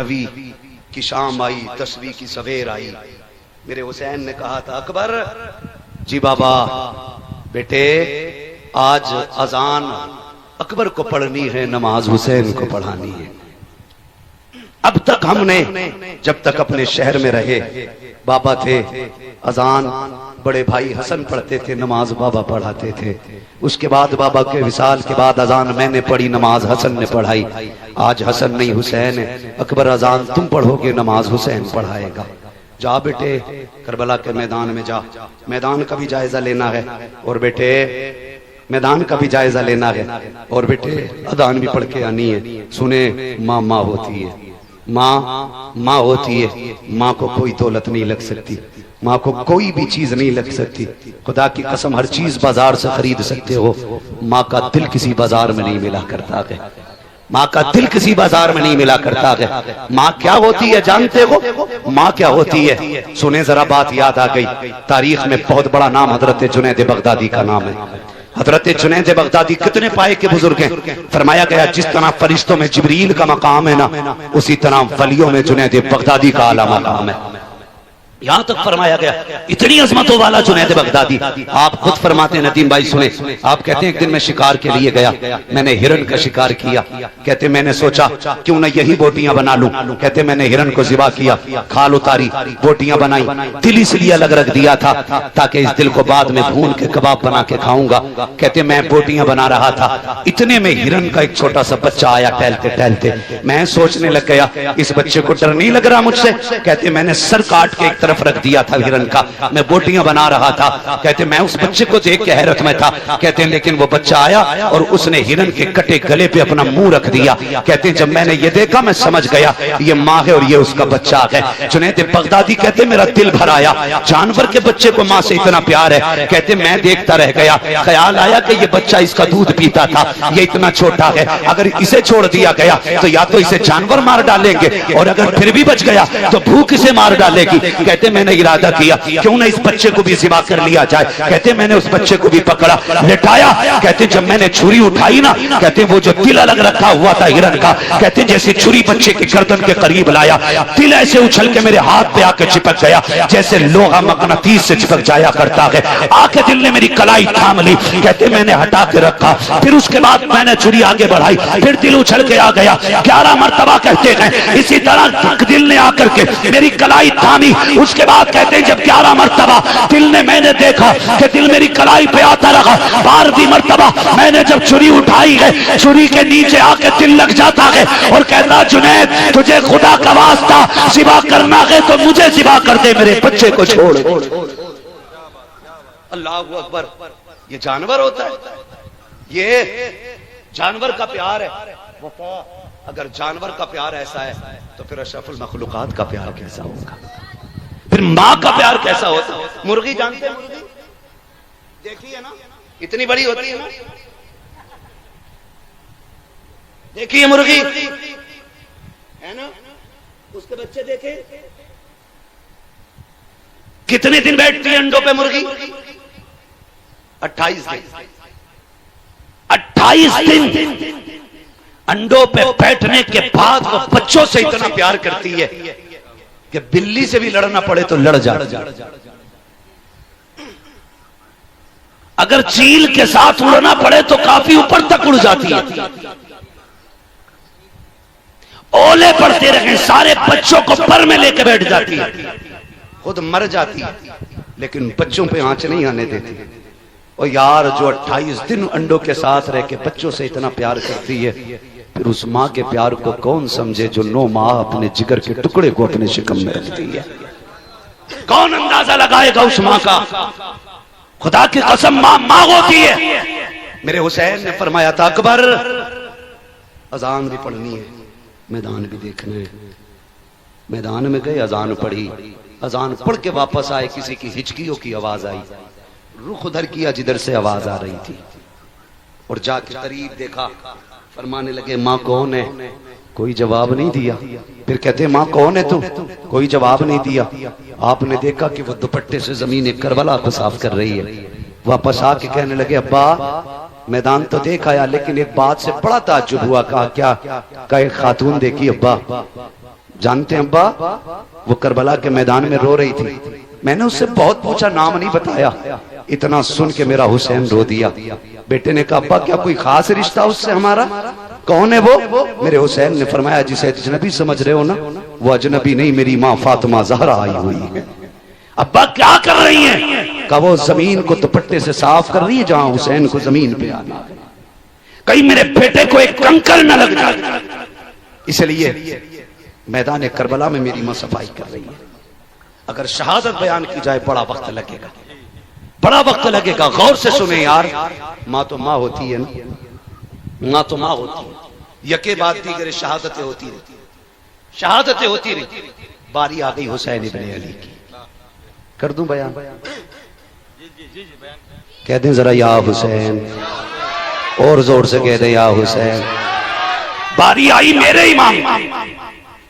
नबी की शाम आई, 10वीं की सवेर आई। मेरे हुसैन ने कहा था अकबर जी बाबा बेटे आज अजान अकबर को पढ़नी है, नमाज हुसैन को पढ़ानी है। अब तक हमने जब तक अपने शहर में रहे बाबा थे, अजान बड़े भाई हसन पढ़ते थे, नमाज बाबा पढ़ाते थे। उसके बाद बाबा के विसाल के बाद अजान मैंने पढ़ी, नमाज हसन ने पढ़ाई। आज हसन नहीं हुसैन है। अकबर अजान तुम पढ़ोगे, नमाज हुसैन पढ़ाएगा। जा बेटे करबला के मैदान में जा, मैदान का भी जायजा लेना है। और बेटे मैदान का भी जायजा लेना है। और बेटे अजान भी पढ़ के आनी है। सुने माँ माँ होती है, माँ माँ होती है। माँ को कोई दौलत नहीं लग सकती, माँ को कोई भी चीज नहीं लग सकती। खुदा की कसम हर चीज बाजार से खरीद सकते हो, माँ का दिल किसी बाजार में नहीं मिला करता है। माँ का दिल किसी बाजार में नहीं मिला करता है। माँ क्या होती है जानते हो? माँ क्या होती है सुने जरा, बात याद आ गई। तारीख में बहुत बड़ा नाम हजरत जुनैद बगदादी का नाम है। हजरत जुनैद बगदादी कितने पाए के बुजुर्ग हैं। फरमाया गया जिस तरह फरिश्तों में जिब्रील का मकाम है ना, उसी तरह वलियों में जुनैद बगदादी का आला मकाम है। यहां तक फरमाया गया इतनी अजमतों वाला जुनैद बगदादी। आप खुद फरमाते हैं नदीम भाई सुने, आप कहते हैं एक दिन मैं शिकार के लिए गया, मैंने हिरन का शिकार किया। कहते मैंने सोचा क्यों ना यही बोटियां बना लूं। कहते मैंने हिरन को ज़िबा किया, खाल उतारी, बोटियां बनाई, दिल इसलिए अलग रख दिया था ताकि इस दिल को बाद में भून के कबाब बना के खाऊंगा। कहते मैं बोटियां बना रहा था, इतने में हिरन का एक छोटा सा बच्चा आया टहलते टहलते। मैं सोचने लग गया इस बच्चे को डर नहीं लग रहा मुझसे। कहते मैंने सर काट के एक रख दिया था हिरन का, मैं बोटियां बना रहा था। कहते मैं उस बच्चे को देख के हैरत में था। कहते लेकिन वो बच्चा आया और उसने हिरन के कटे गले पे अपना मुंह रख दिया। कहते जब मैंने ये देखा मैं समझ गया ये माँ है और ये उसका बच्चा है। जुनैद बगदादी कहते मेरा दिल भर आया, जानवर के बच्चे को माँ से इतना प्यार है। कहते मैं देखता रह गया, ख्याल आया कि ये बच्चा इसका दूध पीता था, ये इतना छोटा है, अगर इसे छोड़ दिया गया तो या तो इसे जानवर मार डालेंगे और अगर फिर भी बच गया तो भूख इसे मार डालेगी। कहते मैंने इरादा किया क्यों ना इस बच्चे को भी ज़िबा कर लिया जाए। कहते मैंने उस बच्चे को भी पकड़ा, लेटाया। कहते जब मैंने छुरी उठाई ना, कहते वो जो तिल अलग रखा हुआ था हिरन का, कहते जैसे छुरी बच्चे के गर्दन के करीब लाया, तिल ऐसे उछल के मेरे हाथ पे आके चिपक गया जैसे लोहा मकनातीस से चिपक जाया करता है। आके दिल ने मेरी कलाई थाम ली। कहते मैंने हटा के रखा, फिर उसके बाद मैंने छुरी आगे बढ़ाई, फिर दिल उछल के आ गया। 11 मरतबा कहते हैं इसी तरह दिल ने आकर के मेरी कलाई थामी। उसके बाद कहते हैं जब 11 मरतबा दिल ने मैंने देखा कि दिल मेरी कलाई पे आता रहा, 12वीं मरतबा मैंने जब छुरी उठाई है, छुरी के नीचे आके दिल लग जाता है और कहता जुनैद तुझे खुदा का वास्ता ज़िबा करना है तो मुझे ज़िबा कर दे, मेरे बच्चे को छोड़। अल्लाह अकबर। ये जानवर होता है, ये जानवर का प्यार है। अगर जानवर का प्यार ऐसा है तो फिर अशरफुल मखलूकात का प्यार कैसा होगा, फिर माँ का प्यार कैसा होता है। मुर्गी जानते हैं, मुर्गी देखी है ना, इतनी बड़ी होती है ना, देखिए मुर्गी है ना, उसके बच्चे देखे कितने दिन बैठती है अंडों पे मुर्गी? 28 दिन। 28 दिन अंडों पे बैठने के बाद वो बच्चों से इतना प्यार करती है कि बिल्ली से भी लड़ना पड़े तो लड़ जाए। अगर चील के साथ उड़ना पड़े तो काफी ऊपर तक उड़ जाती है। ओले पड़ते रहे, सारे बच्चों को पर में लेकर बैठ जाती है, खुद मर जाती है लेकिन बच्चों पे आंच नहीं आने देती। और यार जो 28 दिन अंडों के साथ रह के बच्चों से इतना प्यार करती है, फिर उस माँ के प्यार को कौन समझे जो 9 माह अपने जिगर के टुकड़े को अपने शिकम में रखती है। कौन अंदाजा लगाएगा उस माँ का? खुदा की कसम माँ माँ होती है। मेरे हुसैन ने फरमाया था अकबर अजान भी पढ़नी है, मैदान भी देखना है। मैदान में गए, अजान पढ़ी, अजान पढ़ के वापस आए, किसी की हिचकियों की आवाज आई, रुख उधर किया जिधर से आवाज आ रही थी और जाके करीब देखा। फरमाने लगे माँ कौन है? कोई जवाब नहीं दिया। फिर कहते माँ कौन है तू? कोई जवाब नहीं दिया। आपने देखा कि वो दुपट्टे से जमीन करबला को साफ कर रही है। वापस आके कहने लगे अब्बा मैदान तो देख आया लेकिन एक बात से बड़ा ताज्जुब हुआ। कहा क्या? कहा एक खातून देखी अब्बा। जानते हैं अब्बा, वो करबला के मैदान में रो रही थी। मैंने उससे बहुत पूछा, नाम नहीं बताया। इतना सुन के मेरा हुसैन रो दिया। बेटे ने कहा अब्बा क्या कोई खास रिश्ता उससे हमारा? कौन है वो? मेरे हुसैन ने फरमाया जिसे अजनबी समझ रहे हो ना, वो अजनबी नहीं, मेरी माँ फातिमा ज़हरा आई हुई है। अब्बा क्या कर रही हैं? कहा वो जमीन को दुपट्टे से साफ कर रही है जहां हुसैन को जमीन पे आना है, कहीं मेरे बेटे को एक कंकर न लग जाए, इसलिए मैदान करबला में मेरी मां सफाई कर रही है। अगर शहादत बयान की जाए बड़ा वक्त लगेगा, बड़ा वक्त लगेगा। गौर से सुने यार, माँ तो माँ होती है ना, माँ तो माँ होती है। यके बाद दीगर शहादतें होती रहती, शहादतें होती रहती। बारी आ गई हुसैन इब्ने अली की। कर दूं बयान? कह दें जरा या हुसैन, और जोर से कह दें या हुसैन। बारी आई मेरे इमाम,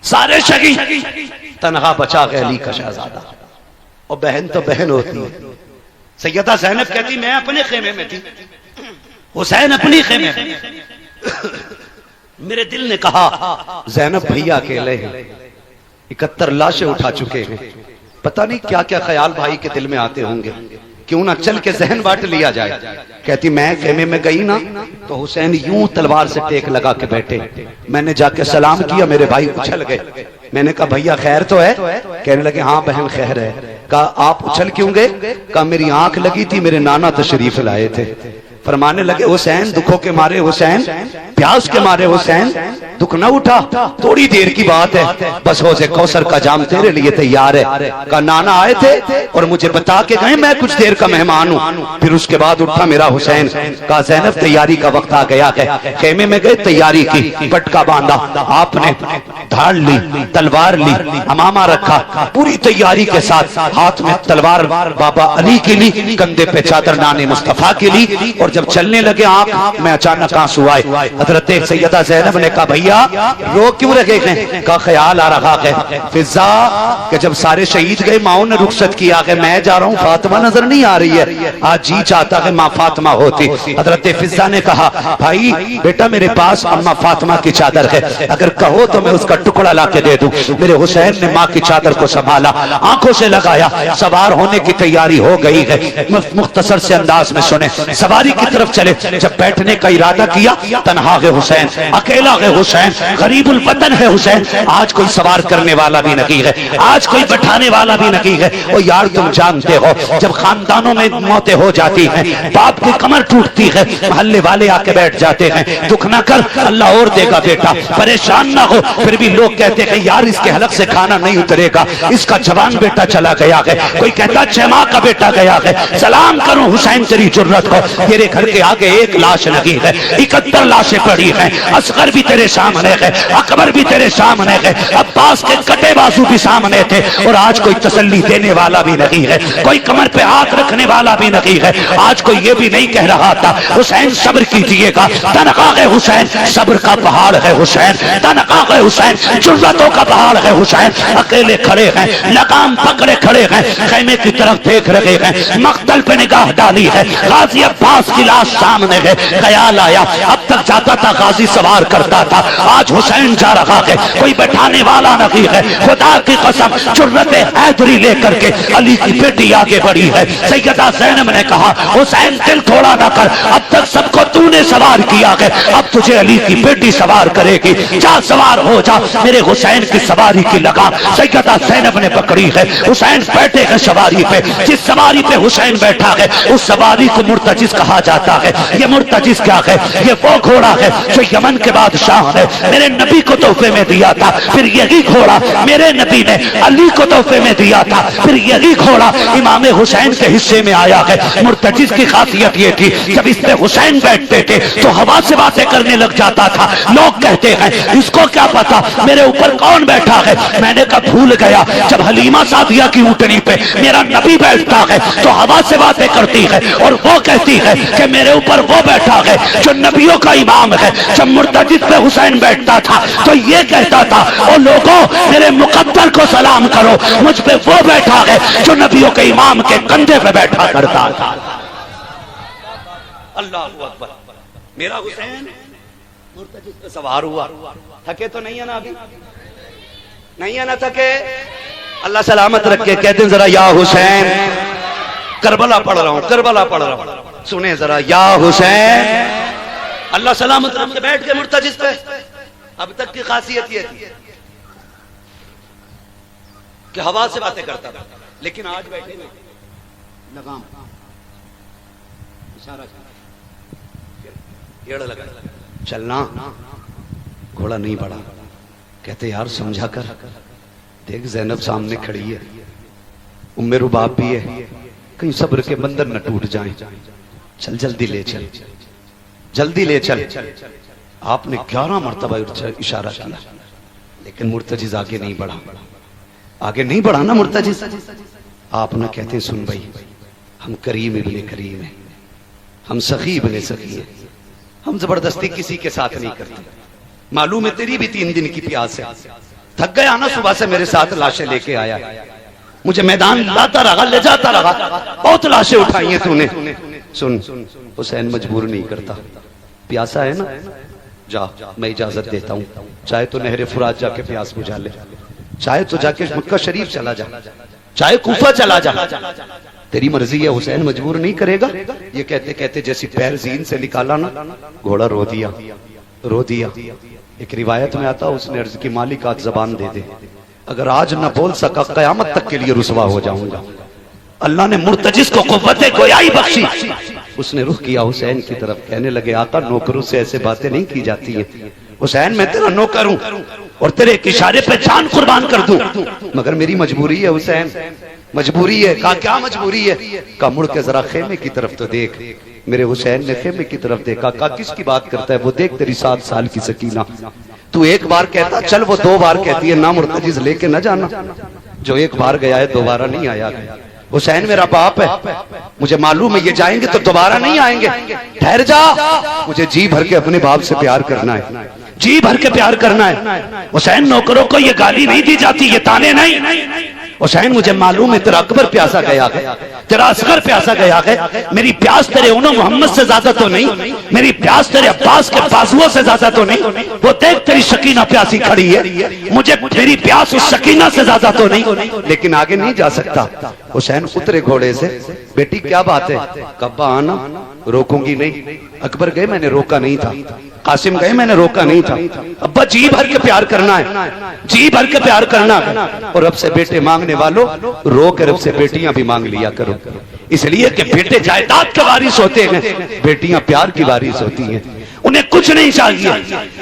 सारे शहीद, तनहा बचा के अली का शहजादा। और बहन तो बहन होती है। सैयदा ज़ैनब कहती मैं अपने खेमे में थी, हुसैन अपनी खेमे में। मेरे दिल ने कहा ज़ैनब भैया अकेले हैं, 71 लाशें उठा चुके हैं, पता नहीं क्या क्या ख्याल भाई के दिल में आते होंगे, क्यों ना चल के जहन बांट लिया जाए। कहती मैं खेमे में गई ना तो हुसैन यूं तलवार से टेक लगा के बैठे, मैंने जाके सलाम किया, मेरे भाई उछल गए। मैंने कहा भैया खैर तो है? कहने लगे हाँ बहन खैर है। कहा आप उछल क्यों गए? कहा मेरी आंख लगी थी, मेरे नाना तशरीफ लाए थे। फरमाने लगे हुसैन दुखों के मारे, हुसैन प्यास के मारे, हुसैन दुख न उठा, थोड़ी देर की बात है, बस हो से कौसर का जाम तेरे लिए तैयार है। कहा नाना आए थे और मुझे बता के गए मैं कुछ देर का मेहमान हूँ। फिर उसके बाद उठा मेरा हुसैन। कहा ज़ैनब तैयारी का वक्त आ गया है। खेमे में गए, तैयारी की, पटका बांधा, आपने धाड़ ली, तलवार ली, अमामा रखा, पूरी तैयारी के साथ हाथ में तलवार बाबा अली की ली, कंधे पे चादर नाने मुस्तफा की ली। और जब चलने लगे आंख में अचानक आंसू आए। हजरत सैयदा ज़ैनब ने कहा भैया रो क्यों रहे हैं? का ख्याल आ रहा है फिजा कि जब सारे शहीद गए माओ ने रुखसत किया कि मैं जा रहा हूँ, फातिमा नजर नहीं आ रही है, आज जी चाहता है माँ फातिमा होती। हजरत फिजा ने कहा भाई बेटा मेरे पास अम्मा फातिमा की चादर है, अगर कहो तो मैं उसका टुकड़ा ला के दे दूं। मेरे हुसैन ने माँ की चादर को संभाला, आंखों से लगाया, सवार होने की तैयारी हो गई है। मुख्तसर से अंदाज में सुने, सवारी की तरफ चले। जब बैठने का इरादा किया, तन्हा है हुसैन, अकेला है हुसैन, गरीबुल वतन है हुसैन, आज कोई सवार करने वाला भी नहीं है, आज कोई बैठाने वाला भी नहीं है। ओ यार तुम जानते हो जब खानदानों में मौतें हो जाती हैं, बाप की कमर टूटती है, मोहल्ले वाले आके बैठ जाते हैं, दुख ना कर अल्लाह और देगा बेटा, परेशान ना हो। फिर भी लोग कहते हैं यार इसके हलक से खाना नहीं उतरेगा, इसका जवान बेटा चला गया है, कोई कहता 6 माह का बेटा गया है। सलाम करूं हुसैन तेरी जुर्रत को, तेरे घर के आगे एक लाश लगी है, 71 लाशें पड़ी हैं, असगर भी तेरे सामने है, अकबर भी तेरे सामने है, अब्बास के कटे बाजू भी सामने थे, और आज कोई तसल्ली देने वाला भी नहीं है, कोई कमर पे हाथ रखने वाला भी नहीं है। आज कोई ये भी नहीं कह रहा था हुसैन सब्र कीजिएगा, तनख्वाह है हुसैन, सब्र का पहाड़ है हुसैन, तनख्वाह है हुसैन, जुर्रतों का पहाड़ है हुसैन। अकेले खड़े हैं, लगाम पकड़े खड़े हैं, खेमे की तरफ देख रहे हैं, मख्तल पे निगाह डाली है, गाजी अब्बास की लाश सामने है। ख्याल आया अब तक जाता था गाजी सवार करता था, आज हुसैन जा रहा है, कोई बैठाने वाला नहीं है। खुदा की कसम जुर्रत हैदरी लेकर के अली की बेटी आगे बढ़ी है। सैयदा ज़ैनब ने कहा हुसैन दिल थोड़ा ना कर, अब तक सबको तूने सवार किया है, अब तुझे अली की बेटी सवार करेगी, जा सवार हो जा। मेरे हुसैन की सवारी की लगाम सैयदा ज़ैनब ने पकड़ी है। हुसैन बैठे हैं सवारी पे, जिस सवारी पे हुसैन बैठा है उस सवारी को मुर्तजिज कहा जाता है। ये मुर्तजिज क्या है? ये वो घोड़ा है जो यमन के बादशाह ने मेरे नबी को तोहफे में दिया था, फिर यही घोड़ा मेरे नबी ने अली को तोहफे में दिया था, फिर यही घोड़ा इमाम हुसैन के हिस्से में आया है। मुर्तजिज की खासियत ये थी जब इस पे हुसैन बैठते थे तो हवा से बातें करने लग जाता था। लोग कहते हैं इसको क्या पता मेरे ऊपर कौन बैठा है। मैंने कहा भूल गया जब हलीमा सादिया की ऊँटनी पे मेरा नबी बैठता है तो हवा से बातें करती है, और वो कहती है कि मेरे ऊपर वो बैठा है जो नबियों का इमाम है। जब मुर्तजिद पे हुसैन बैठता था तो ये कहता था ओ लोगों मेरे मुकद्दर को सलाम करो, मुझ पे वो बैठा है जो नबियों के इमाम के कंधे पे बैठा करता था। अल्लाह अकबर। मेरा हुसैन मुर्तजिद पे सवार हुआ, थके तो नहीं है ना अभी? नहीं आना थके, अल्लाह सलामत रखे। कहते हैं जरा या हुसैन, करबला पढ़ रहा हूं, करबला पढ़ रहा हूं, सुने जरा या हुसैन। अल्लाह सलामत रखे। बैठ के मुर्तजिस पे अब तक की खासियत ये थी कि हवा से बातें करता था, लेकिन आज बैठे लगाम इशारा येड़ा लगा, चलना, घोड़ा नहीं बढ़ा। कहते यार समझा कर देख, जैनब सामने खड़ी है, उम्मे रुबाब भी है, कहीं सब्र के बंधन न टूट जाएं, चल जल्दी ले चल, जल्दी ले चल। आपने 11 मरतबा इशारा किया, लेकिन मुर्तजिज आगे नहीं बढ़ा, आगे नहीं बढ़ा ना मुर्तजिज। आप ना कहते सुन भाई, हम करीम इब्ने करीम हैं, हम सखी इब्ने सखी हैं, हम जबरदस्ती किसी के साथ नहीं करते। मालूम है तेरी भी 3 दिन की प्यास है, थक गया ना सुबह से मेरे साथ लाशें लेके आया, मुझे मैदान लाता रहा, ले जाता रहा, बहुत लाशें उठाई हैं तूने। सुन, हुसैन मजबूर नहीं करता, प्यासा है ना, जा मैं इजाजत देता हूं, चाहे तो नहरे फुरात जाके प्यास बुझा ले, चाहे तो जाके मक्का शरीफ चला जा, चाहे कूफा चला जा, तेरी मर्जी है, हुसैन मजबूर नहीं करेगा। ये कहते कहते जैसी पैर जीन से निकाला ना, घोड़ा रो दिया, रो दिया। एक रिवायत में आता, उसने अर्ज की मालिक आज जबान दे दे, अगर आज न बोल सका कयामत तक के लिए रुसवा हो जाऊंगा। अल्लाह ने मुर्तजिस को कुव्वत गोयाई बख्शी। उसने रुख किया हुसैन की तरफ, कहने लगे आका नौकरों से ऐसे बातें नहीं की जाती है, हुसैन मैं तेरा नौकर हूं और तेरे एक इशारे पे जान कुर्बान कर दूं, मगर मेरी मजबूरी है हुसैन, मजबूरी है। कहा क्या मजबूरी है? कहा मुड़ के जरा खेमे की तरफ तो देख। मेरे हुसैन ने खेमे की तरफ देखा, कहा किसकी बात करता है? वो देख तेरी 7 साल की सकीना, तू एक बार कहता चल, वो 2 बार कहती है ना मुर्तजिज लेके न जाना, जो एक बार गया है दोबारा नहीं आया। हुसैन मेरा बाप है, मुझे मालूम है ये जाएंगे तो दोबारा नहीं आएंगे, ठहर जा, मुझे जी भर के अपने बाप से प्यार करना है, जी भर के प्यार करना है। हुसैन नौकरों को ये गाली नहीं दी जाती, ये ताने नहीं। हुसैन मुझे मालूम है तेरा अकबर प्यासा गया है, तेरा असगर प्यासा गया है, मेरी प्यास तेरे उन्हों मोहम्मद से ज्यादा तो नहीं, मेरी प्यास तेरे अब्बास के बाजुओं से ज्यादा तो नहीं, वो देख तेरी शकीना प्यासी खड़ी है, मुझे मेरी प्यास उस शकीना से ज्यादा तो नहीं, लेकिन आगे नहीं जा सकता। हुसैन उतरे घोड़े से, बेटी क्या बात है? कब्बा आना, रोकूंगी नहीं। अकबर गए मैंने रोका नहीं था, कासिम गए मैंने रोका नहीं था, अब्बा जी भर के प्यार करना है, जी भर के प्यार करना है। और रब से बेटे मांगने वालों रो के रब से बेटियां भी मांग लिया करो, इसलिए कि बेटे जायदाद के वारिस होते हैं, बेटियां प्यार की वारिस होती हैं। उन्हें कुछ नहीं चाहिए,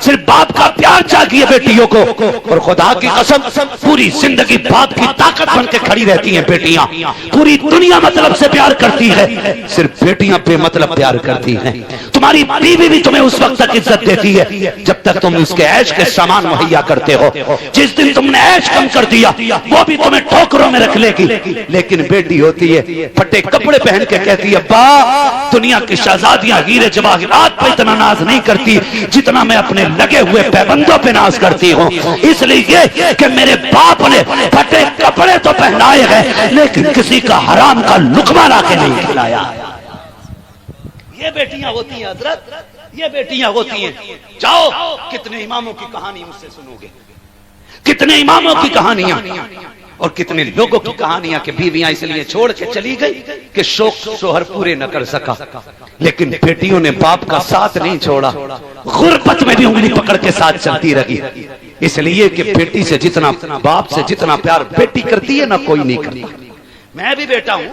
सिर्फ बाप का प्यार चाहिए बेटियों को। और खुदा की कसम पूरी जिंदगी बाप की ताकत बन के खड़ी रहती हैं बेटियां। पूरी दुनिया मतलब से प्यार करती है, सिर्फ बेटियां बेमतलब प्यार करती हैं। तुम्हारी बीवी भी तुम्हें उस वक्त तक इज्जत देती है जब तक तुम उसके ऐश के सामान मुहैया करते हो। जिस दिन तुमने ऐश कम कर दिया वो भी तुम्हें ठोकरों में रख लेगी। लेकिन बेटी होती है फटे कपड़े पहन के कहती है, बा दुनिया की शहजादियां हीरे जवाहरात पर इतना नाज नहीं करती जितना मैं अपने लगे हुए पैबंदों पे नाज करती हूँ। इसलिए कि मेरे बाप ने फटे कपड़े तो पहनाए हैं लेकिन किसी का हराम का लुकमा ला के नहीं खिलाया। ये बेटियां होती हैं हजरत, ये बेटियां होती हैं। जाओ, कितने इमामों की कहानी मुझसे सुनोगे, कितने इमामों की कहानियां और कितने लोगों की कहानियां कि बीवियां इसलिए छोड़ के चली गई कि शौक शोहर पूरे न कर सका, लेकिन बेटियों ने बाप का साथ नहीं छोड़ा, गुर्बत में भी उंगली पकड़ के साथ चलती रही। इसलिए कि बेटी से जितना बाप से जितना प्यार बेटी करती है ना कोई नहीं करता। मैं भी बेटा हूं,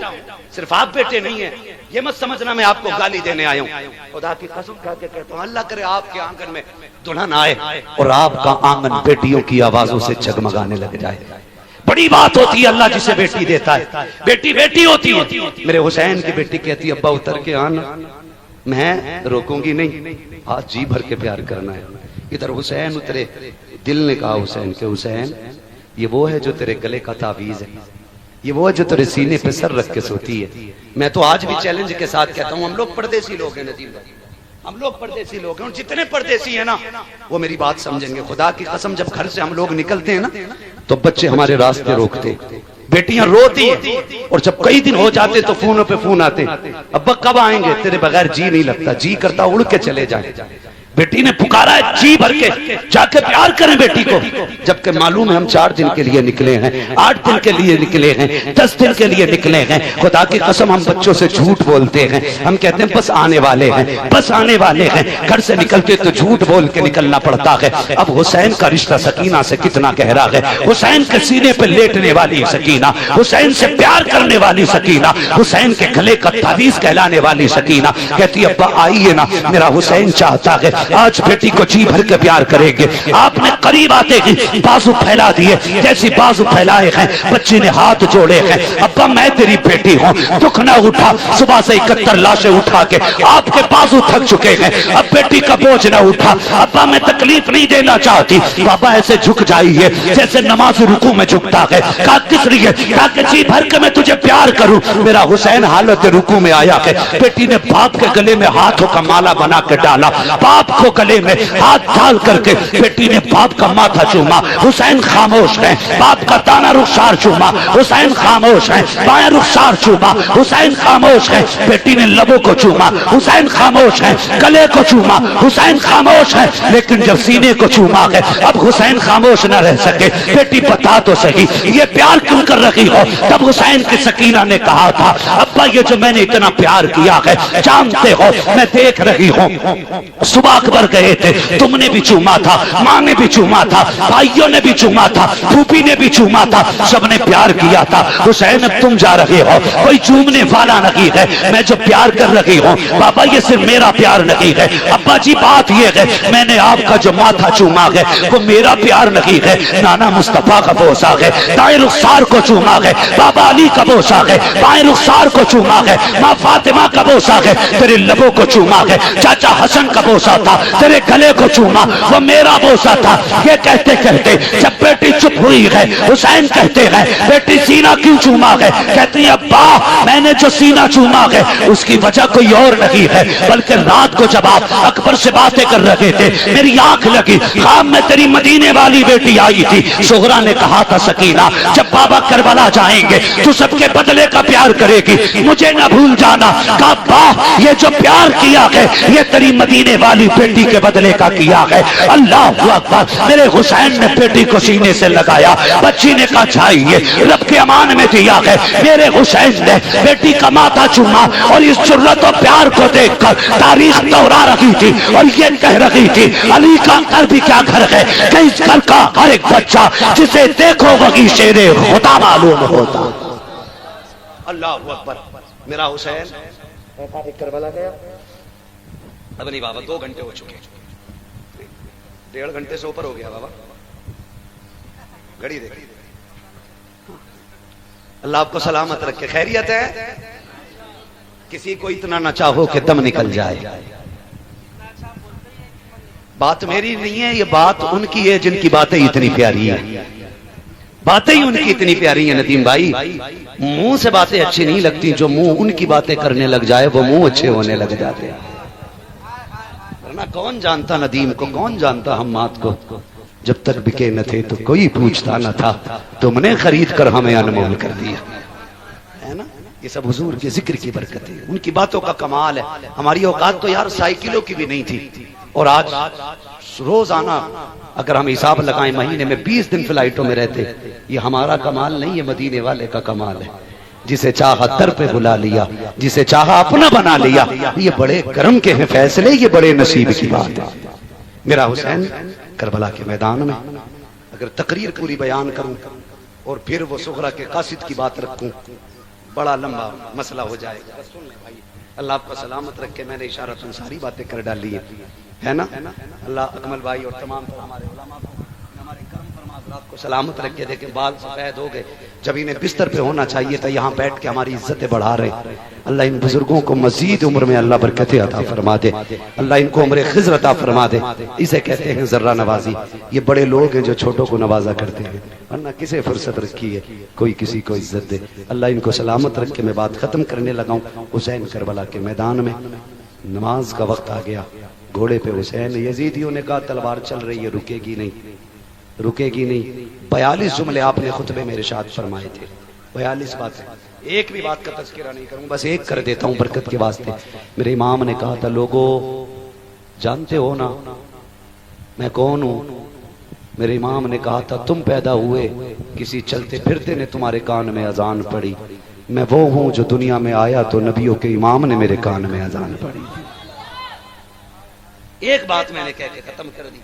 सिर्फ आप बेटे नहीं है, ये मत समझना मैं आपको गाली देने आया हूं। खुदा की कसम खा के कहता हूं, अल्लाह करे आपके आंगन में दुल्हन आए और आपका आंगन बेटियों की आवाजों से जगमगाने लग जाए। बड़ी बात होती है अल्लाह जिसे बेटी देता है। बेटी बेटी होती है। मेरे हुसैन की बेटी कहती है, अब्बा उतर के आना, मैं रोकूंगी नहीं, आज जी भर के प्यार करना है। इधर हुसैन उतरे, दिल ने कहा हुसैन के, हुसैन ये वो है जो तेरे गले का तावीज है, ये वो है जो तेरे सीने पे सर रख के सोती है। मैं तो आज भी चैलेंज के साथ कहता हूं, हम लोग परदेसी लोग हैं नदीम भाई, हम लोग परदेसी लोग हैं और जितने परदेसी हैं ना वो मेरी बात समझेंगे। खुदा की कसम जब घर से हम लोग निकलते हैं ना तो बच्चे हमारे रास्ते रोकते, बेटियां रोती हैं और जब कई दिन हो जाते तो फोनों पे फोन आते, अब्बा कब आएंगे, तेरे बगैर जी नहीं लगता, जी करता उड़ के चले जाए। बेटी ने पुकारा है जी भर के, जाके प्यार करें बेटी को, जबकि मालूम है हम 4 दिन के लिए निकले हैं, 8 दिन के लिए निकले हैं, 10 दिन के लिए निकले हैं। खुदा की कसम हम बच्चों से झूठ बोलते हैं, हम कहते हैं बस आने वाले हैं, बस आने वाले हैं। घर से निकलते तो झूठ बोल के निकलना पड़ता है। अब हुसैन का रिश्ता सकीना से कितना गहरा है। हुसैन के सीने पर लेटने वाली सकीना, हुसैन से प्यार करने वाली सकीना, हुसैन के गले का तावीज़ कहलाने वाली सकीना कहती है अब्बा आइए ना, मेरा हुसैन चाहता है आज बेटी को जी भर के प्यार करेंगे। आपने करीब आते ही बाजू फैला दिए, जैसी बाजू फैलाए हैं बच्ची ने हाथ जोड़े हैं, अब्बा मैं तेरी बेटी हूँ, दुख ना उठा, सुबह से 71 लाशें उठा के आपके बाजू थक चुके हैं, अब बेटी का बोझ ना उठा, अब्बा मैं तकलीफ नहीं देना चाहती। बाबा ऐसे झुक जाइए जैसे नमाज रुकू में झुकता है। कहा किस लिए? ताकि जी भर के मैं तुझे प्यार करूं। मेरा हुसैन हालत रुकू में आया है, बेटी ने बाप के गले में हाथों का माला बना के डाला, बाप को गले में हाथ डाल करके बेटी ने बाप का माथा चूमा। हुसैन खामोश है, बाप का दाना रुखसार चूमा, हुसैन खामोश है, बाएं रुखसार चूमा, हुसैन खामोश है, बेटी ने लबों को चूमा, हुसैन खामोश है, गले को चूमा, हुसैन खामोश है। लेकिन जब सीने को चूमा है अब हुसैन खामोश न रह सके। बेटी बता तो सही ये प्यार क्यों कर रही हो? तब हुसैन की सकीना ने कहा था अब्बा ये जो मैंने इतना प्यार किया है जानते हो, मैं देख रही हूँ सुबह अकबर गए थे, तुमने भी चूमा था, माँ ने भी चूमा था, भाइयों ने भी चूमा था, फूफी ने भी चूमा था, सबने प्यार किया था। हुसैन अब तुम जा रहे हो, कोई चूमने वाला नहीं है, मैं जो प्यार कर रही हूँ बाबा ये सिर्फ मेरा प्यार नहीं है। अब्बा जी बात ये है मैंने आपका जो माथा चूमा है वो मेरा प्यार नहीं है, नाना मुस्तफा का बोसा है, दाएं रुखसार को चूमा है, बाबा अली का बोसा है, बाएं रुखसार को चूमा है, माँ फातिमा का बोसा है, तेरे लबों को चूमा है, चाचा हसन का बोसा था, तेरे गले को चूमा वो मेरा बोसा था। ये कहते कहते जब बेटी चुप हुई है हुसैन कहते हैं बेटी सीना क्यों चूमा है? कहती है अब्बा मैंने जो सीना चूमा है उसकी वजह कोई और नहीं है, बल्कि रात को जब आप अकबर से बातें कर रहे थे मेरी आंख लगी, ख्वाब में तेरी मदीने वाली बेटी आई थी। सुगरा ने कहा था सकीना जब बाबा करबला जाएंगे तू सबके बदले का प्यार करेगी, मुझे ना भूल जाना। कहा अब्बा ये जो प्यार किया है ये तेरी मदीने वाली बेटी के बदले का किया है। अल्लाह अकबर। मेरे हुसैन ने बेटी को सीने से लगाया, बच्ची ने कहा चाहिए रब के अमान में दिया है। मेरे हुसैन ने बेटी का माथा चूमा और इस जुर्रत और प्यार को देखकर तारीख दोहरा रही थी और ये कह रही थी अली का घर भी क्या घर है कि इस घर का हर एक बच्चा जिसे देखो वही शेरे खुदा मालूम होता। अल्लाह अकबर। मेरा हुसैन करबला गया, अब नहीं बाबा 2 घंटे हो चुके, 1.5 घंटे से ऊपर हो गया बाबा, घड़ी देख। अल्लाह आपको सलामत रखे। खैरियत है? किसी को इतना न चाहो कि दम निकल जाए। बात मेरी नहीं है, ये बात उनकी है जिनकी बातें इतनी प्यारी हैं, बातें ही उनकी इतनी प्यारी हैं। नदीम भाई मुंह से बातें अच्छी नहीं लगती, जो मुंह उनकी बातें करने लग जाए वो मुंह अच्छे होने लग जाते हैं। वरना कौन जानता नदीम को, कौन जानता हम्माद को, जब तक बिके न थे तो कोई पूछता न था, तुमने खरीद कर हमें अनमोल कर दिया, है ना। ये सब हुजूर के जिक्र की बरकत है, उनकी बातों का कमाल है। हमारी औकात तो यार साइकिलों की भी नहीं थी, और आज रोजाना अगर हम हिसाब लगाएं महीने में 20 दिन फ्लाइटों में रहते। ये हमारा कमाल नहीं है, मदीने वाले का कमाल है। जिसे चाहा दर पे बुला लिया, जिसे चाहा अपना बना लिया। ये बड़े करम के हैं फैसले, ये बड़े नसीब की बात है। मेरा हुसैन करबला के मैदान में अगर तकरीर पूरी बयान करूं और फिर वो सुगरा के कासिद की बात रखूं, बड़ा लंबा मसला हो जाएगा। अल्लाह आपको सलामत रखे। मैंने इशारतन सारी बातें कर डाली है ना। अल्लाह अकमल भाई और तमाम हमारे उलमा को, हमारे कर्म फरमा हज़रात को सलामत रखे। देखे बाल सफेद हो गए, जब इन्हें बिस्तर पे होना चाहिए था, यहाँ बैठ के हमारी इज्जतें बढ़ा रहे। अल्लाह इन बुजुर्गों को मजीद उम्र में अल्लाह बरकतें अता फरमा दे, अल्लाह इनको उम्र खिज़्र अता फरमा दे। इसे कहते हैं जर्रा नवाजी। ये बड़े लोग हैं जो छोटों को नवाजा करते हैं, वरना किसे फुर्सत रखी है कोई किसी को इज्जत दे। अल्लाह इनको सलामत रख के मैं बात खत्म करने लगा हूँ। हुसैन करबला के मैदान में नमाज का वक्त आ गया, घोड़े पे हुसैन। यजीदियों ने कहा तलवार चल रही है, रुकेगी नहीं, रुकेगी नहीं। 42 जुमले आपने खुतबे में इरशाद फरमाए थे, 42 बातें। एक भी बात का तज़किरा नहीं करूंगा, बस एक कर देता हूं बरकत के वास्ते। मेरे इमाम ने कहा था लोगों जानते हो ना मैं कौन हूं? मेरे इमाम ने कहा था तुम पैदा हुए किसी चलते फिरते ने तुम्हारे कान में अजान पड़ी। मैं वो हूं जो दुनिया में आया तो नबियों के इमाम ने मेरे कान में अजान पड़ी। एक बात मैंने कह के खत्म कर दी।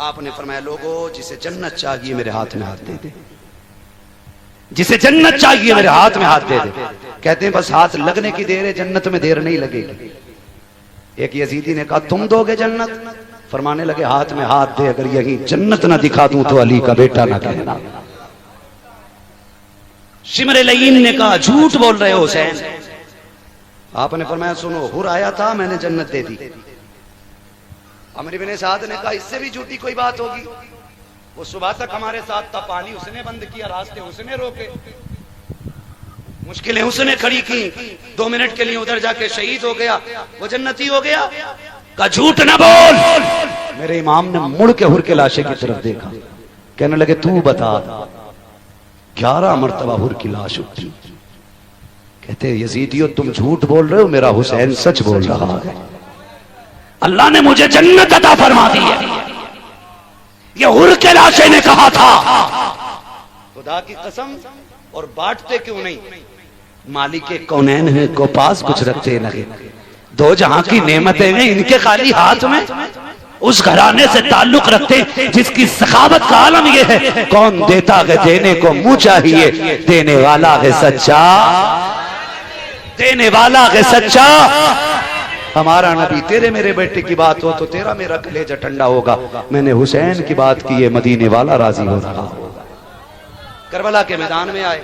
आपने फरमाया लोगों जिसे जन्नत चाहिए मेरे हाथ में हाथ दे दे, जिसे जन्नत चाहिए मेरे हाथ में हाथ दे दे। कहते हैं बस हाथ लगने की देर है, जन्नत में देर नहीं लगेगी। एक यजीदी ने कहा तुम दोगे जन्नत? फरमाने लगे हाथ में हाथ दे, अगर यही जन्नत ना दिखा दूं तो अली का बेटा ना कहना। शिमर लईन ने कहा झूठ बोल रहे हो हुसैन। आपने फरमाया सुनो हुर आया था मैंने जन्नत दे दी। अमर इब्ने साद ने कहा इससे भी झूठी कोई बात होगी। वो सुबह तक हमारे साथ था, पानी उसने बंद किया, रास्ते उसने रोके, मुश्किलें उसने खड़ी की, 2 मिनट के लिए उधर जाके शहीद हो गया, वो जन्नती हो गया। का झूठ ना बोल। मेरे इमाम ने मुड़ के हुर के लाशे की तरफ देखा, कहने लगे तू बता। 11 मरतबा हुर की लाश उठी। कहते यजीदियो तुम झूठ बोल रहे हो, मेरा हुसैन सच बोल रहा है। अल्लाह ने मुझे जन्नत अता फरमा दी है, ये हुर के लाशे ने कहा था। खुदा की कसम। और बांटते क्यों नहीं? मालिक कौनैन है को पास कुछ रखते नहीं, 2 जहां की नेमतें हैं इनके खाली हाथ में। उस घराने से ताल्लुक रखते जिसकी सखावत का आलम यह है, कौन देता है देने को मुंह चाहिए, देने वाला है सच्चा, देने वाला है सच्चा। हमारा नबी तेरे मेरे बेटे की बात हो तो तेरा मेरा कलेजा ठंडा होगा। मैंने हुसैन की बात की है, मदीने वाला राजी हो रहा होगा। करबला के मैदान में आए,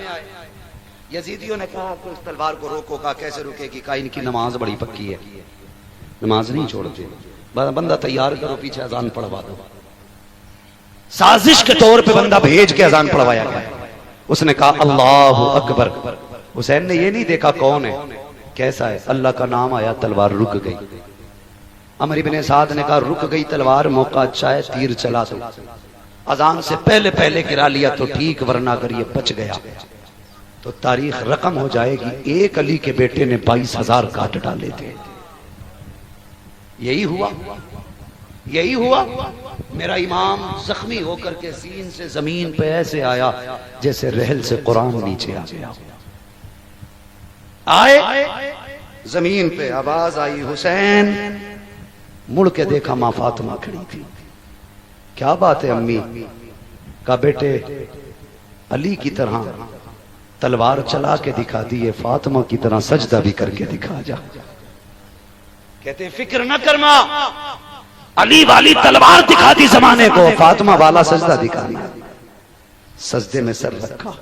यजीदियों ने कहा कि उस तलवार को रोको। का कैसे रुकेगी? का इनकी नमाज बड़ी पक्की है, नमाज नहीं छोड़ते। बंदा तैयार करो, पीछे अजान पढ़वा दो। साजिश के तौर पे बंदा भेज के अजान पढ़वाया गया। उसने कहा अल्लाहु अकबर। हुसैन ने ये नहीं देखा कौन है कैसा है, अल्लाह का नाम आया, तलवार रुक गई। अमर इब्ने साद ने कहा रुक गई तलवार, मौका अच्छा है, तीर चला दो। अजान से पहले पहले गिरा लिया तो ठीक, वरना अगर ये बच गया तो तारीख रकम हो जाएगी। एक अली के बेटे ने 22,000 काट डाले थे। यही हुआ, यही हुआ। मेरा इमाम जख्मी होकर के सीन से जमीन पे ऐसे आया जैसे रहल से कुरान नीचे आ गया। आए जमीन पे, आवाज आई हुसैन। मुड़ के देखा मां फातिमा खड़ी थी। क्या बात है अम्मी? का बेटे अली की तरह तलवार चला के दिखा दी है, फातिमा की तरह सजदा भी करके दिखा जा। कहते फिक्र न कर मां, अली वाली तलवार दिखा दी जमाने को, फातिमा वाला सजदा दिखा दिया। सजदे में सर रखा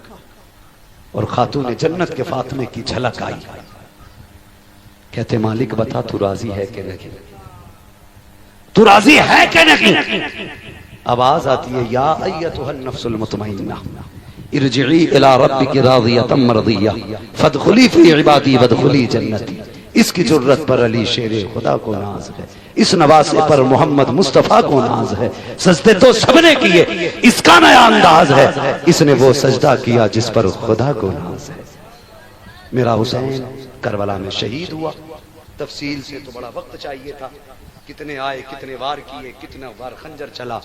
और खातून जन्नत के फातिमे की झलक आई। कहते मालिक बता तू राजी है कि नहीं, तू राजी है कि नहीं? आवाज आती है या अय्यतुहन नफ्सुल मुतमइन्ना इरजिई इला रब्बिकी रादियतम मरदिया फदखुली फी इबादी वदखुली जन्नती। इसकी जुर्रत पर अली शेरे खुदा को नाज है, इस नवासे पर मोहम्मद मुस्तफा को नाज है। सजदे तो सबने किए, इसका नया अंदाज है, इसने वो सजदा किया जिस पर खुदा को नाज है। मेरा हुसैन करबला में शहीद हुआ। तफसील से तो बड़ा वक्त चाहिए था, कितने आए, कितने वार किए, कितना वार खंजर चला,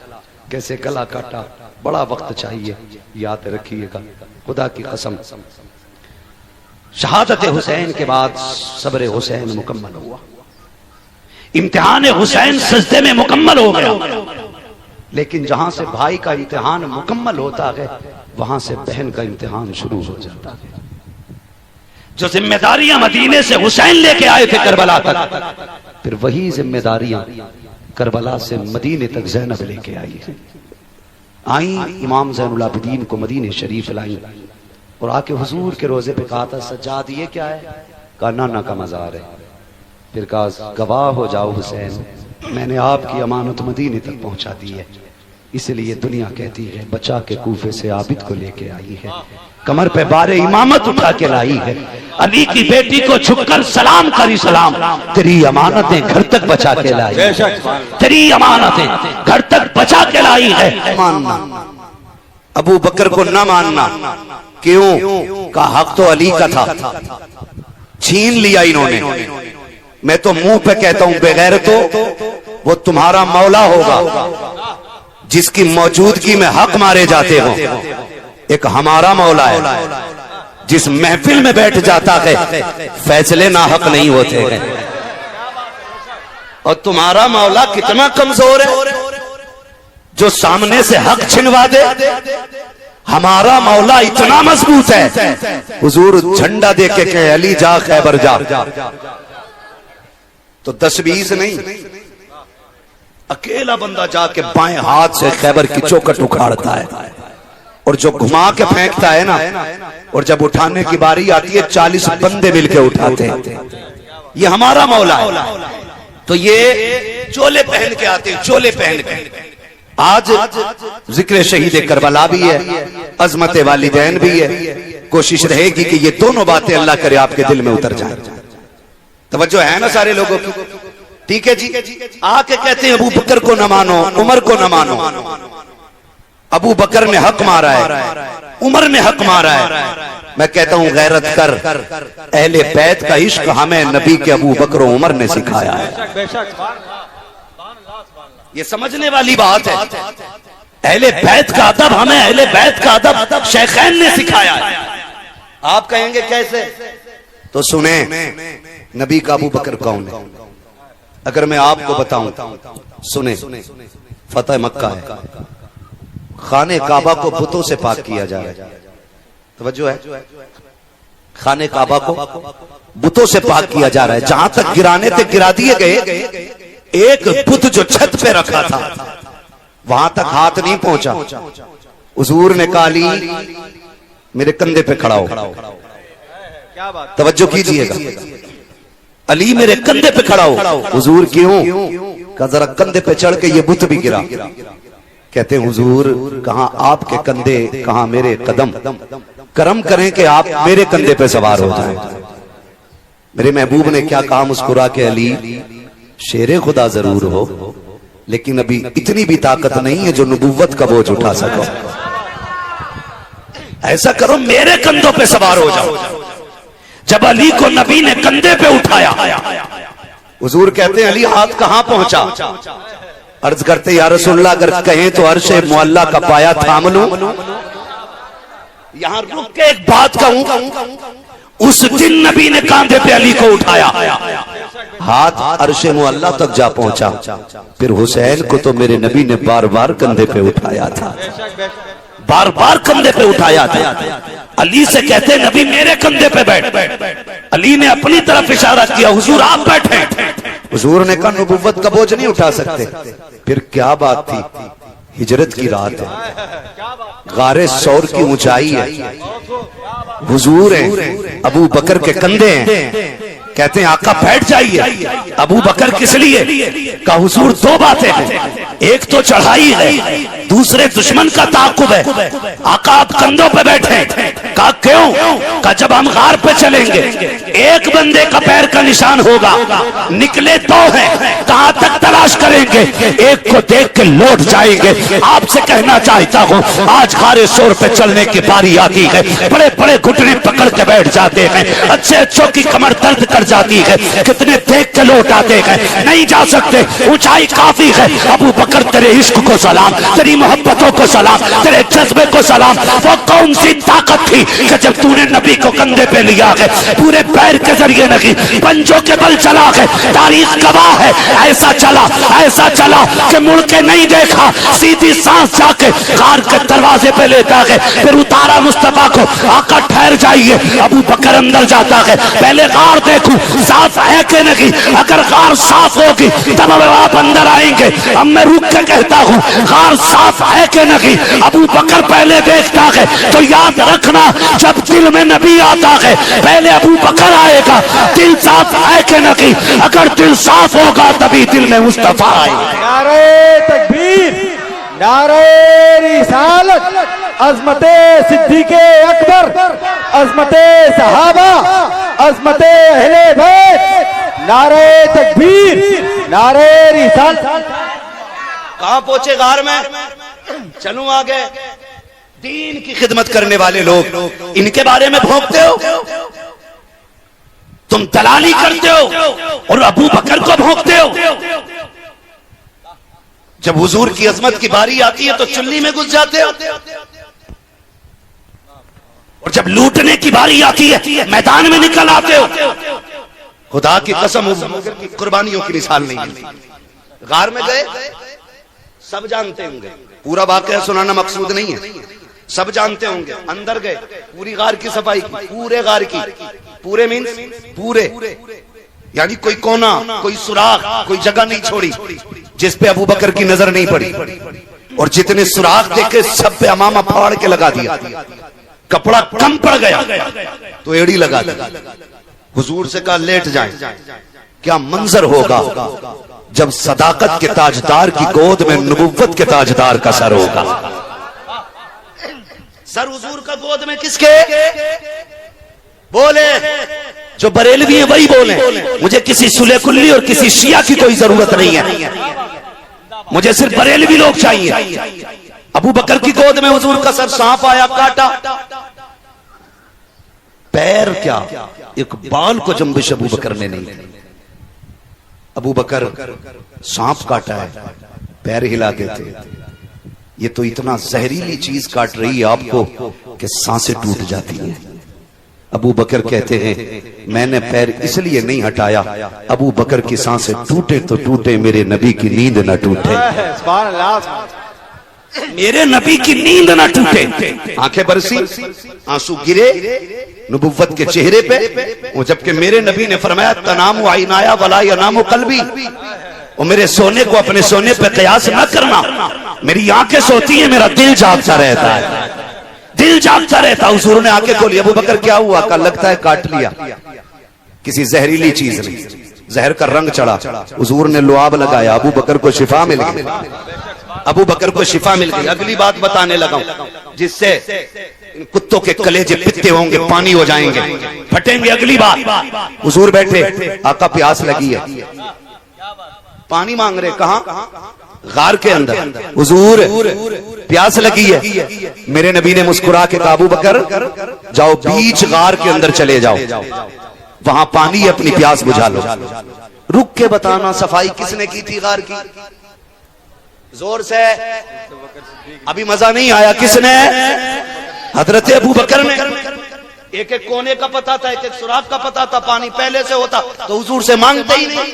कैसे गला काटा, बड़ा वक्त चाहिए। याद रखिएगा खुदा की कसम, शहादत हुसैन के बाद सब्र हुसैन मुकम्मल हुआ। इम्तिहान हुसैन सजदे में मुकम्मल हो गया। लेकिन जहां से भाई का इम्तिहान मुकम्मल होता है, वहां से बहन का इम्तिहान शुरू हो जाता है। जो जिम्मेदारियां मदीने से हुसैन लेके आए थे करबला तक, फिर वही जिम्मेदारियां करबला से मदीने तक ज़ैनब लेके आई है। आई इमाम ज़ैनुल आबिदीन को मदीने शरीफ लाई और आके हुजूर के रोजे पे कहा था सज्जाद ये क्या है? कहा नाना का मजार है। फिर कहा गवाह हो जाओ हुसैन, मैंने आपकी अमानत मदीने तक पहुंचा दी है, इसलिए दुनिया कहती है बचा के कूफे से आबिद को लेके आई है, कमर पे बारे इमामत उठा के लाई है, अली की बेटी को झुककर सलाम करी सलाम, तेरी अमानतें घर तक बचा के लाई, तेरी अमानतें घर तक बचा के लाई है। मानना अबू बकर को न मानना, क्यों? का हक तो अली का था, छीन लिया इन्होंने। मैं तो मुंह पे कहता हूं बगैर तो वो तुम्हारा मौला होगा जिसकी मौजूदगी में हक मारे जाते हो। एक हमारा मौला है जिस महफिल में बैठ जाता है फैसले ना हक नहीं होते हैं। और तुम्हारा मौला कितना कमजोर है जो सामने से हक छिनवा दे। हमारा मौला इतना मजबूत है, हुजूर झंडा दे के कहे अली जा खैबर जा, तो 10-20 नहीं, अकेला बंदा जाके बाएं हाथ से खैबर की चौखट उखाड़ता है और जो घुमा के फेंकता है ना, और जब उठाने की बारी आती है 40 बंदे मिलके उठाते हैं। ये हमारा मौला है। तो ये चोले पहन के आते हैं, चोले पहन के। आज जिक्र शहीद करबला भी है, अजमत वालिदैन भी है। कोशिश रहेगी कि ये दोनों बातें अल्लाह करे आपके दिल में उतर जाए। तवज्जो है ना सारे लोगों की? ठीक है जी। आके कहते हैं अबू बकर को न मानो, उमर को न मानो। अबू बकर ने हक मारा है, उमर ने हक मारा है। मैं कहता हूं गैरत कर, अहले बैत का इश्क हमें नबी के अबू बकर उमर ने सिखाया है। ये समझने वाली बात है। अहले बैत का अदब हमें अहले बैत का अदब शेखैन ने सिखाया है। आप कहेंगे कैसे? तो सुने, नबी का अबू बकर कौन है? अगर मैं आपको बताऊं, सुने, फतेह मक्का है, खाने काबा को बुतों से पाक किया जा रहा है। तवज्जो है, खाने काबा को बुतों से पाक किया जा रहा है। जहां तक गिराने थे गिरा दिए गए। एक बुत जो छत पे रखा था वहां तक हाथ नहीं पहुंचा। हुजूर ने कहा अली मेरे कंधे पे खड़ा हो। तवज्जो कीजिएगा, अली मेरे कंधे पे खड़ा हो। हुजूर क्यों? कहा जरा कंधे पे चढ़ के ये बुत भी गिरा। कहते हुजूर कहां आपके कंधे, कहां मेरे कदम, करम करें कि आप मेरे कंधे पे सवार हो जाएं। मेरे महबूब ने क्या कहा मुस्कुरा के, अली शेरे खुदा जरूर हो लेकिन अभी इतनी भी ताकत नहीं है जो नबुव्वत का बोझ उठा सको। ऐसा करो मेरे कंधों पे सवार हो जाओ। जब अली को नबी ने कंधे पे उठाया, हुजूर कहते हैं अली हाथ कहां पहुंचा? अर्ज करते या रसूलल्लाह अगर कहें तो अर्शे मुअल्ला का पाया थाम लूं। यहां रुक के एक बात कहूं, उस दिन नबी ने कंधे पे अली को उठाया, हाथ अर्शे मुअल्ला तक जा पहुंचा। फिर हुसैन को तो मेरे नबी ने बार बार कंधे पे उठाया था, बार बार कंधे पे उठाया था। अली से कहते नबी मेरे कंधे पे बैठ। अली ने अपनी तरफ इशारा किया, हुजूर आप बैठे। हुजूर ने कहा नबुव्वत का बोझ नहीं उठा सकते। फिर क्या बात थी? हिजरत की रात है, गारे सौर की ऊंचाई है, हुजूर हैं, अबू बकर के कंधे हैं। कहते हैं आका बैठ जाइए। अबू बकर किस लिए? कहा हुजूर दो बातें हैं, एक तो चढ़ाई है, दूसरे दुश्मन का ताकुब है। आका आप कंधों पे बैठे। कहा क्यों? कहा जब हम गार पे चलेंगे एक बंदे का पैर का निशान होगा, निकले दो हैं, कहां तक तलाश करेंगे? एक को देख के लौट जाएंगे। आपसे कहना चाहता हूं आज गारे शोर पे चलने की बारी आती है। बड़े बड़े घुटने पकड़ के बैठ जाते हैं, अच्छे अच्छों की कमर दर्द कर जाती है, कितने देख के लौट आते हैं, नहीं जा सकते, ऊंचाई काफी है। अबू बकर तेरे इश्क को सलाम, तेरी मोहब्बतों को सलाम, तेरे जज्बे को सलाम। वो कौन सी ताकत थी कि जब तूने नबी को कंधे पे लिया है, पूरे पैर के जरिए नहीं पंजों के बल चला है। तारीख गवाह है, ऐसा चला कि मुड़ के नहीं देखा, सीधी सांस जाके कार के दरवाजे पे लेता है। फिर उतारा मुस्तफा को, आका ठहर जाइए। अबू बकर अंदर जाता है, पहले कार देखूं साफ है कि नहीं। अगर कार साफ होगी तब आप अंदर आएंगे। अब मैं रुक के कहता हूं कार साफ है कि नहीं। अबू बकर पहले देखता है, तो याद रखना जब दिल में नबी आता है पहले अबू बकर आएगा। दिल साफ है कि नहीं? अगर दिल साफ होगा तभी दिल में मुस्तफा आएगा। नारे तकबीर, नारे रिसालत, अज़मते सिद्दीक़े अकबर, अज़मते सहाबा, अज़मते अहले बैत, नारे तकबीर, नारे रिसालत। कहां पहुंचे गार में? चलूं आगे। दीन की खिदमत करने वाले लोग इनके बारे में भोंकते हो। तुम दलाली करते हो और अबू बकर को भोंकते हो। जब हुजूर की अजमत की बारी आती है तो चुल्ली में घुस जाते हो, और जब लूटने की बारी आती है मैदान में निकल आते हो। खुदा की कसम, अबू बकर की कुर्बानियों की मिसाल नहीं है। गार में गए, सब जानते होंगे, पूरा वाकया सुनाना मकसूद नहीं है, सब जानते होंगे। अंदर गए, पूरी गार की सफाई की, पूरे गार की, पूरे मीन्स पूरे, यानी कोई कोना, कोई सुराख, कोई जगह नहीं छोड़ी जिस पे अबू बकर की नजर नहीं पड़ी। और जितने सुराख देखे सब पे अमामा फाड़ के लगा दिया। कपड़ा कम पड़ गया तो एड़ी लगा दी। हुजूर से कहा लेट जाएं। क्या मंजर होगा जब सदाकत के ताजदार की गोद में नबुव्वत के ताजदार का सर होगा। सर हुजूर का गोद में किसके? बोले जो बरेलवी है वही बोले। मुझे किसी सुले कुल्ली और किसी शिया की कोई जरूरत नहीं है, मुझे सिर्फ बरेलवी लोग चाहिए। अबू बकर की गोद में हुजूर का सर, सांप आया काटा, पैर क्या एक बाल को जंबिश अबू बकर ने नहीं। अबू बकर सांप काटा है, पैर हिला देते। ये तो इतना जहरीली चीज काट रही है आपको कि सांसें टूट जाती हैं। अबू बकर कहते हैं मैंने पैर इसलिए नहीं हटाया, अबू बकर की सांसें टूटे तो टूटे, मेरे नबी की नींद न टूटे, मेरे नबी की नींद न टूटे। आंखें बरसी, आंसू गिरे नबुव्वत के चेहरे पे, वो जबकि मेरे नबी ने फरमाया तनामु आइनाया वला यनामु कल्बी, और मेरे सोने को अपने सोने पे कयास न करना। मेरी आंखें सोती हैं, मेरा दिल जागता रहता है, दिल जागता रहता। हुजूर ने आंखें खोली, अबू बकर क्या हुआ? कहा लगता है काट लिया किसी जहरीली चीज ने, जहर का रंग चढ़ा। हुजूर ने लुआब लगाया, अबू बकर को शिफा मिल गई, अबू बकर को शिफा मिल गई। अगली बात बताने लगा जिससे कुत्तों के कलेजे पित्ते होंगे, पानी हो जाएंगे, फटेंगे। अगली बात, हुजूर बैठे, आका प्यास लगी है, पानी मांग रहे। कहां? गार के अंदर। हुजूर प्यास लगी है। मेरे नबी ने मुस्कुरा के कहा अबू बकर जाओ बीच गार के अंदर चले जाओ, वहां पानी अपनी प्यास बुझा लो। रुक के बताना सफाई किसने की थी गार की? जोर से, अभी मजा नहीं आया। किसने? हजरत अबू बकर ने। एक एक कोने का पता था, एक एक सुराख का पता था, पानी पहले से होता तो हुजूर से मांगते ही नहीं।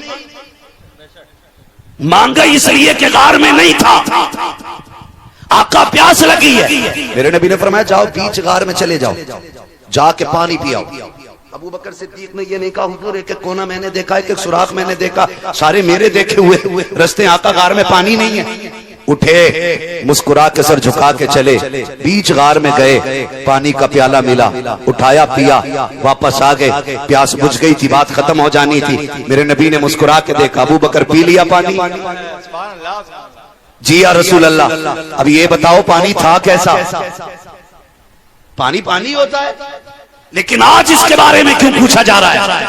मांगा इसलिए कि गार में नहीं था, आका प्यास लगी है। मेरे नबी ने फरमाया जाओ बीच गार में चले जाओ, जाके पानी पियाओ। अबू बकर सिद्दीक ने ये नहीं कहा हुजूर एक एक कोना मैंने देखा, एक एक सुराख मैंने देखा, सारे मेरे देखे हुए रस्ते, आका गार में पानी नहीं है। उठे, मुस्कुरा के सर झुका के चले, बीच गार में गए, पानी का प्याला मिला, उठाया पिया, वापस आ गए। प्यास बुझ गई थी, बात खत्म हो जानी थी। मेरे नबी ने मुस्कुरा के देखा, अबू बकर पी लिया पानी? जी या रसूल अल्लाह, अब ये बताओ पानी था कैसा? पानी पानी होता है, लेकिन आज इसके बारे में क्यों पूछा जा रहा है?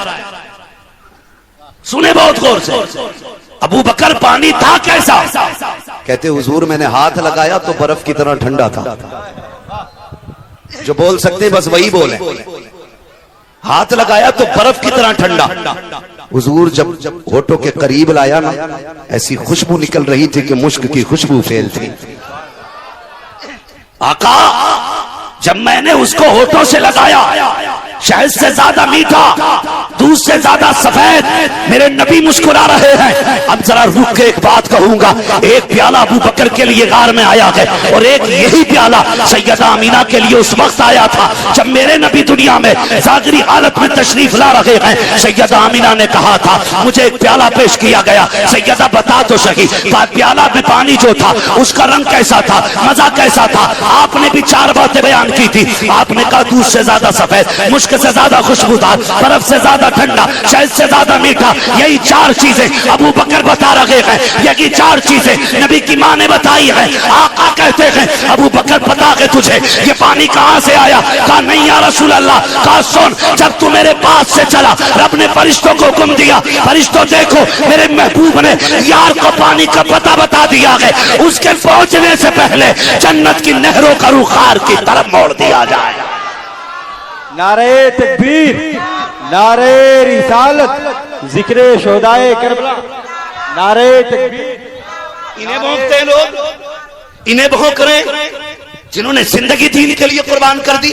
सुने बहुत गौर से, अबू बकर पानी था कैसा? कहते हुजूर मैंने हाथ लगाया तो बर्फ की तरह ठंडा था। जो बोल सकते बस वही बोले, हाथ लगाया तो बर्फ की तरह ठंडा। हुजूर जब होठों के करीब लाया ना, ऐसी खुशबू निकल रही थी कि मुश्क की खुशबू फैल थी। आका जब मैंने उसको होठों से लगाया, शहद से ज्यादा मीठा, दूध से ज्यादा सफेद, मेरे नबी मुस्कुरा रहे हैं। अब जरा रुक के एक बात कहूंगा, एक प्याला अबू बकर के लिए गार में आया है, और एक यही प्याला सैयदा अमीना के लिए उस वक्त आया था जब मेरे नबी दुनिया में जागरी हालत में तशरीफ ला रहे हैं। सैयदा अमीना ने कहा था मुझे एक प्याला पेश किया गया, सैयदा बता तो सही प्याला में पानी जो था उसका रंग कैसा था, मजा कैसा था? आपने भी 4 बातें बयान की थी। आपने कहा दूध से ज्यादा सफेद, मुश्क से ज्यादा खुशबूदार, बर्फ से ज्यादा ठंडा, शहद से ज्यादा मीठा। यही 4 चीजें अबू बकर बता रहे हैं, यही 4 चीजें नबी की मां ने बताई है। आका कहते हैं अबू बकर पता है तुझे ये पानी कहां से आया? कहा नहीं या रसूल अल्लाह। कहा सुन, जब तू मेरे पास से चला रब ने फरिश्तों को हुक्म दिया, फरिश्तों देखो मेरे महबूब ने यार को पानी का पता बता दिया है, उसके पहुंचने से पहले जन्नत की नहरों का रुख खार की तरफ मोड़ दिया जाए। नारे तकबीर, नारे रिसालत, जिक्र शोदाए करबला, नारे तकबीर। इन्हें भोंकते हैं लोग, इन्हें भोंक रहे जिन्होंने जिंदगी दीन के लिए कुर्बान कर दी।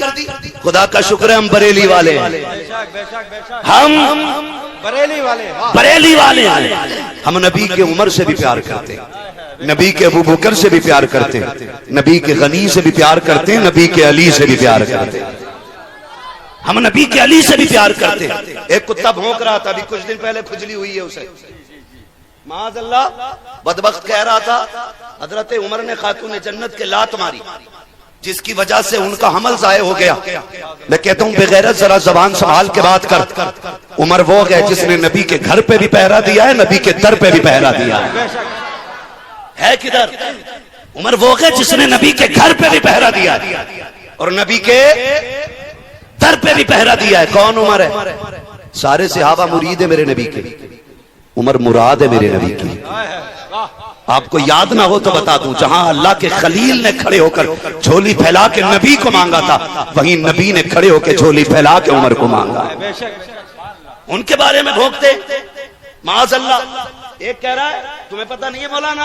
खुदा का शुक्र है हम बरेली वाले हैं, हम बरेली वाले, बरेली वाले हैं। हम नबी के उमर से भी प्यार करते हैं, नबी के अबू बकर से भी प्यार करते हैं, नबी के गनी से भी प्यार करते हैं, नबी के अली से भी प्यार करते हैं। हम नबी के अली से भी प्यार करते हैं। एक कुत्ता भौंक रहा था, अभी कुछ दिन पहले खुजली हुई है उसे, माज़अल्लाह बदबख्त कह रहा था हजरत उमर ने खातून जन्नत के लात मारी, जिसकी वजह से उनका हमल जाये हो गया। मैं कहता हूं बेगैरत जरा जबान संभाल के बात कर। उमर वो गए जिसने नबी के घर पे भी पहरा दिया है, नबी के दर पे भी पहरा दिया है किधर? उमर वो गए जिसने नबी के घर पे भी पहरा दिया है और नबी के दर पे भी पहरा दिया है। कौन उमर है? सारे सहाबा मुरीद है मेरे नबी के, उमर मुराद है मेरे नबी की। आपको याद ना हो तो बता दूं, जहां अल्लाह के खलील ने खड़े होकर झोली फैला के नबी को मांगा था, वहीं नबी ने खड़े होकर झोली फैला के उमर को मांगा। उनके बारे में भोंकते माज़अल्लाह। एक कह रहा है तुम्हें पता नहीं है मौलाना,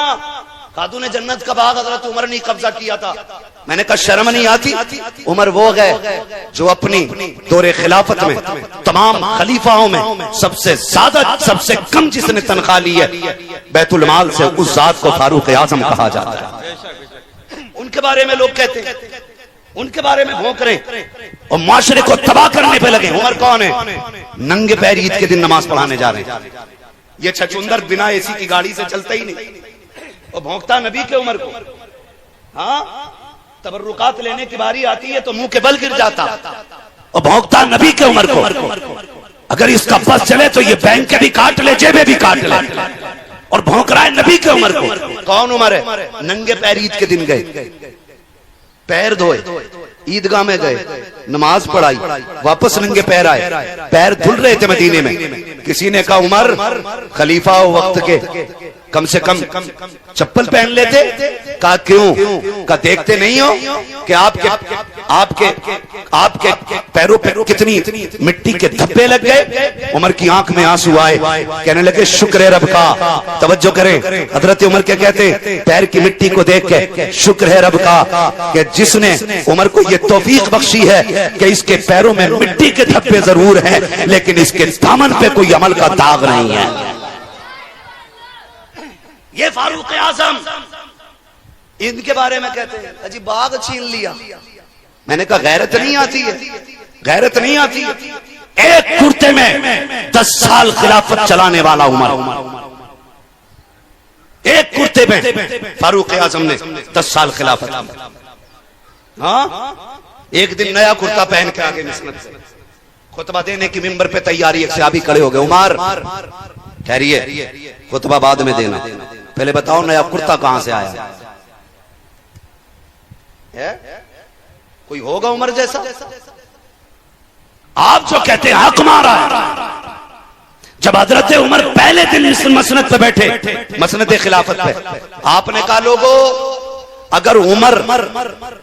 खातून जन्नत का बाग हजरत उमर ने कब्जा किया था। मैंने कहा शर्म नहीं आती? उमर वो गए जो अपनी दौरे खिलाफत में तमाम खलीफाओं में सबसे ज्यादा सबसे कम जिसने तनख्वाह ली है बैतुल माल से, उस जात को फारूक आजम कहा जाता है। उनके बारे में लोग कहते हैं, उनके बारे में भौंक रहे और माशरे को तबाह करने पे लगे। उमर कौन है? नंगे पैर ईद के दिन नमाज पढ़ाने जा रहे हैं। ये छछुंदर बिना एसी की गाड़ी से चलता ही नहीं और भौंकता नबी के उमर को। हाँ, तबर्रुकात लेने की बारी आती है तो मुंह के बल गिर जाता और भौंकता नबी के उमर को। अगर इसका बस चले तो ये बैंक के भी काट ले, जेबे भी काट ले, और भौंक रहा है नबी के उमर को। कौन उमर है? नंगे पैर ईद के दिन गए, पैर धोए, ईदगाह में गए, नमाज पढ़ाई, वापस नंगे पैर आए, पैर धुल रहे थे मदीने में। किसी ने कहा उमर खलीफा हो वक्त के, कम से कम चप्पल पहन लेते। कहा क्यों? कहा देखते नहीं हो कि आपके आपके आपके पैरों पे कितनी मिट्टी के धब्बे लग गए। उमर की आंख में आंसू आए, कहने लगे शुक्र है रब का। तवज्जो करें, हजरत उमर क्या कहते? पैर की मिट्टी को देख के शुक्र है रब का कि जिसने उमर को ये तौफीक बख्शी है कि इसके पैरों में मिट्टी के धब्बे जरूर हैं, लेकिन इसके दामन पे कोई अमल का दाग नहीं है। ये फारूक आजम, इनके बारे में कहते हैं अजी बाग छीन लिया। मैंने कहा गैरत नहीं आती है? गैरत नहीं आती है? एक कुर्ते में 10 साल खिलाफत चलाने वाला उमर, एक कुर्ते में फारूक आजम ने 10 साल खिलाफत। हाँ, एक दिन नया कुर्ता पहन के आगे मिसनत से खुतबा देने की मिंबर पे तैयारी, एक सहाबी खड़े हो गए। उमर ठहरिए, खुतबा बाद में देना, पहले बताओ नया कुर्ता कहां से आया है? कोई होगा उमर जैसा? आप जो कहते हैं हक मारा है। जब हजरत उमर पहले दिन इस मसनद पे बैठे, मसनद खिलाफत पे, आपने कहा लोगो अगर उमर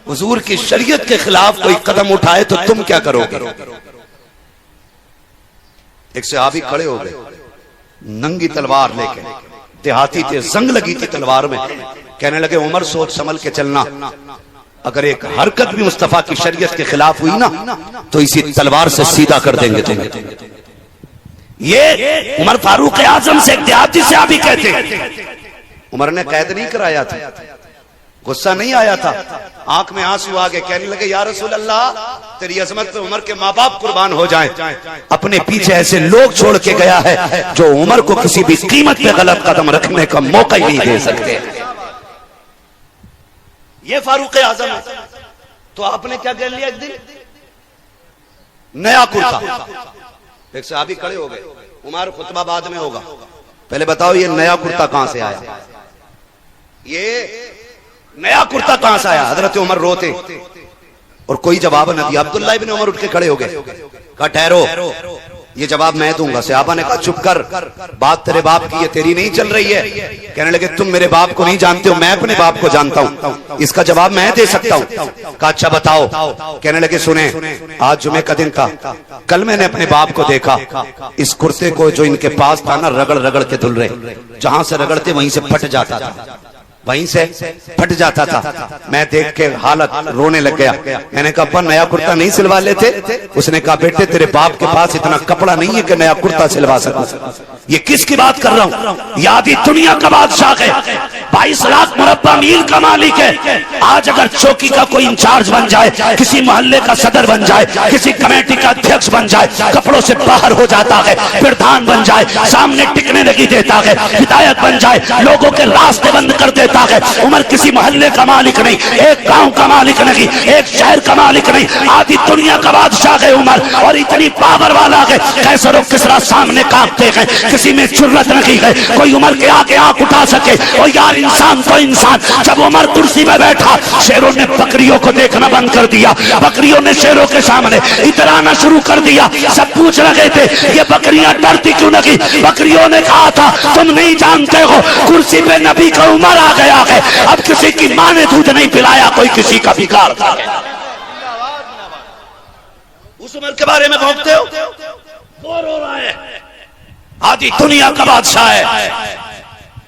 हुजूर की शरीयत के खिलाफ कोई कदम उठाए तो तुम क्या करोगे? एक सहाबी खड़े हो गए नंगी तलवार लेके, देहाती थे, जंग लगी थी तलवार में। कहने लगे उमर सोच समझ के चलना, अगर एक हरकत भी मुस्तफा की शरीयत के खिलाफ हुई ना तो इसी तलवार से सीधा कर देंगे तुम्हें। ये उमर फारूक आजम से देहाती से अभी कहते हैं। उमर ने कैद नहीं कराया था, गुस्सा नहीं आया था, आंख में आंसू आ गए। कहने लगे या रसूल अल्लाह तेरी अजमत पे उमर के माँ बाप कुर्बान हो जाएं। अपने पीछे ऐसे लोग छोड़ के गया है जो उमर को किसी भी कीमत पे गलत कदम रखने का मौका ही नहीं दे सकते। ये फारूक आजम है। तो आपने क्या कह लिया? एक दिन नया कुर्ता, एक सहाबी खड़े हो गए, उमर खुतबा बाद में होगा, पहले बताओ ये नया कुर्ता कहां से आया? ये नया कुर्ता कहां से आया? हजरत उमर रोते और कोई जवाब न दिया। अब्दुल्लाह इब्न उमर उठ के खड़े हो गए, कहा ठहरो, ये जवाब मैं दूंगा। सहाबा ने कहा चुप कर, बात तेरे बाप की है, तेरी नहीं चल रही है। कहने लगे तुम मेरे बाप को नहीं जानते हो, मैं अपने बाप को जानता हूं, इसका जवाब मैं दे सकता हूं। कहा अच्छा बताओ। कहने लगे सुने, आज जुमे का दिन था, कल मैंने अपने बाप को देखा, इस कुर्ते को जो इनके पास था ना रगड़ रगड़ के धुल रहे, जहां से रगड़ते वहीं से फट जाता था, वहीं से फट जाता था। मैं देख के हालत रोने लग गया। मैंने कहा अब्बा नया कुर्ता नहीं सिलवा लेते? उसने कहा बेटे तेरे बाप के पास इतना कपड़ा नहीं है कि नया कुर्ता सिलवा सकूं। ये किसकी बात कर रहा हूं? यादी दुनिया का बादशाह है, 22 लाख मुरब्बा मील का मालिक है। आज अगर चौकी का कोई इंचार्ज बन जाए, किसी मोहल्ले का सदर बन जाए, किसी कमेटी का अध्यक्ष बन जाए, कपड़ों से बाहर हो जाता है, प्रधान बन जाए, सामने टिकने नहीं देता है, हिदायत बन जाए, लोगों के रास्ते बंद कर देता है। उमर किसी मोहल्ले का मालिक नहीं, एक गांव का मालिक नहीं, एक शहर का मालिक नहीं, आधी दुनिया का बादशाह है उमर। और इतनी पावर वाला है, कैसर और किसरा सामने कांपते हैं, किसी में जुर्रत नहीं है कोई उमर के आगे आंख उठा सके। और यार इंसान तो इंसान, जब उमर कुर्सी में बैठा, शेरों ने बकरियों को देखना बंद कर दिया, बकरियों ने शेरों के सामने इतराना शुरू कर दिया। सब पूछ रहे थे ये बकरियां डरती क्यों नहीं? बकरियों ने कहा था तुम नहीं जानते हो, कुर्सी पे नबी का उमर आ गया है, अब किसी की मां ने दूध नहीं पिलाया, कोई किसी का बिगाड़ था। उस उमर के बारे में भौंकते हो? वो रो रहा है, आधी दुनिया का बादशाह है,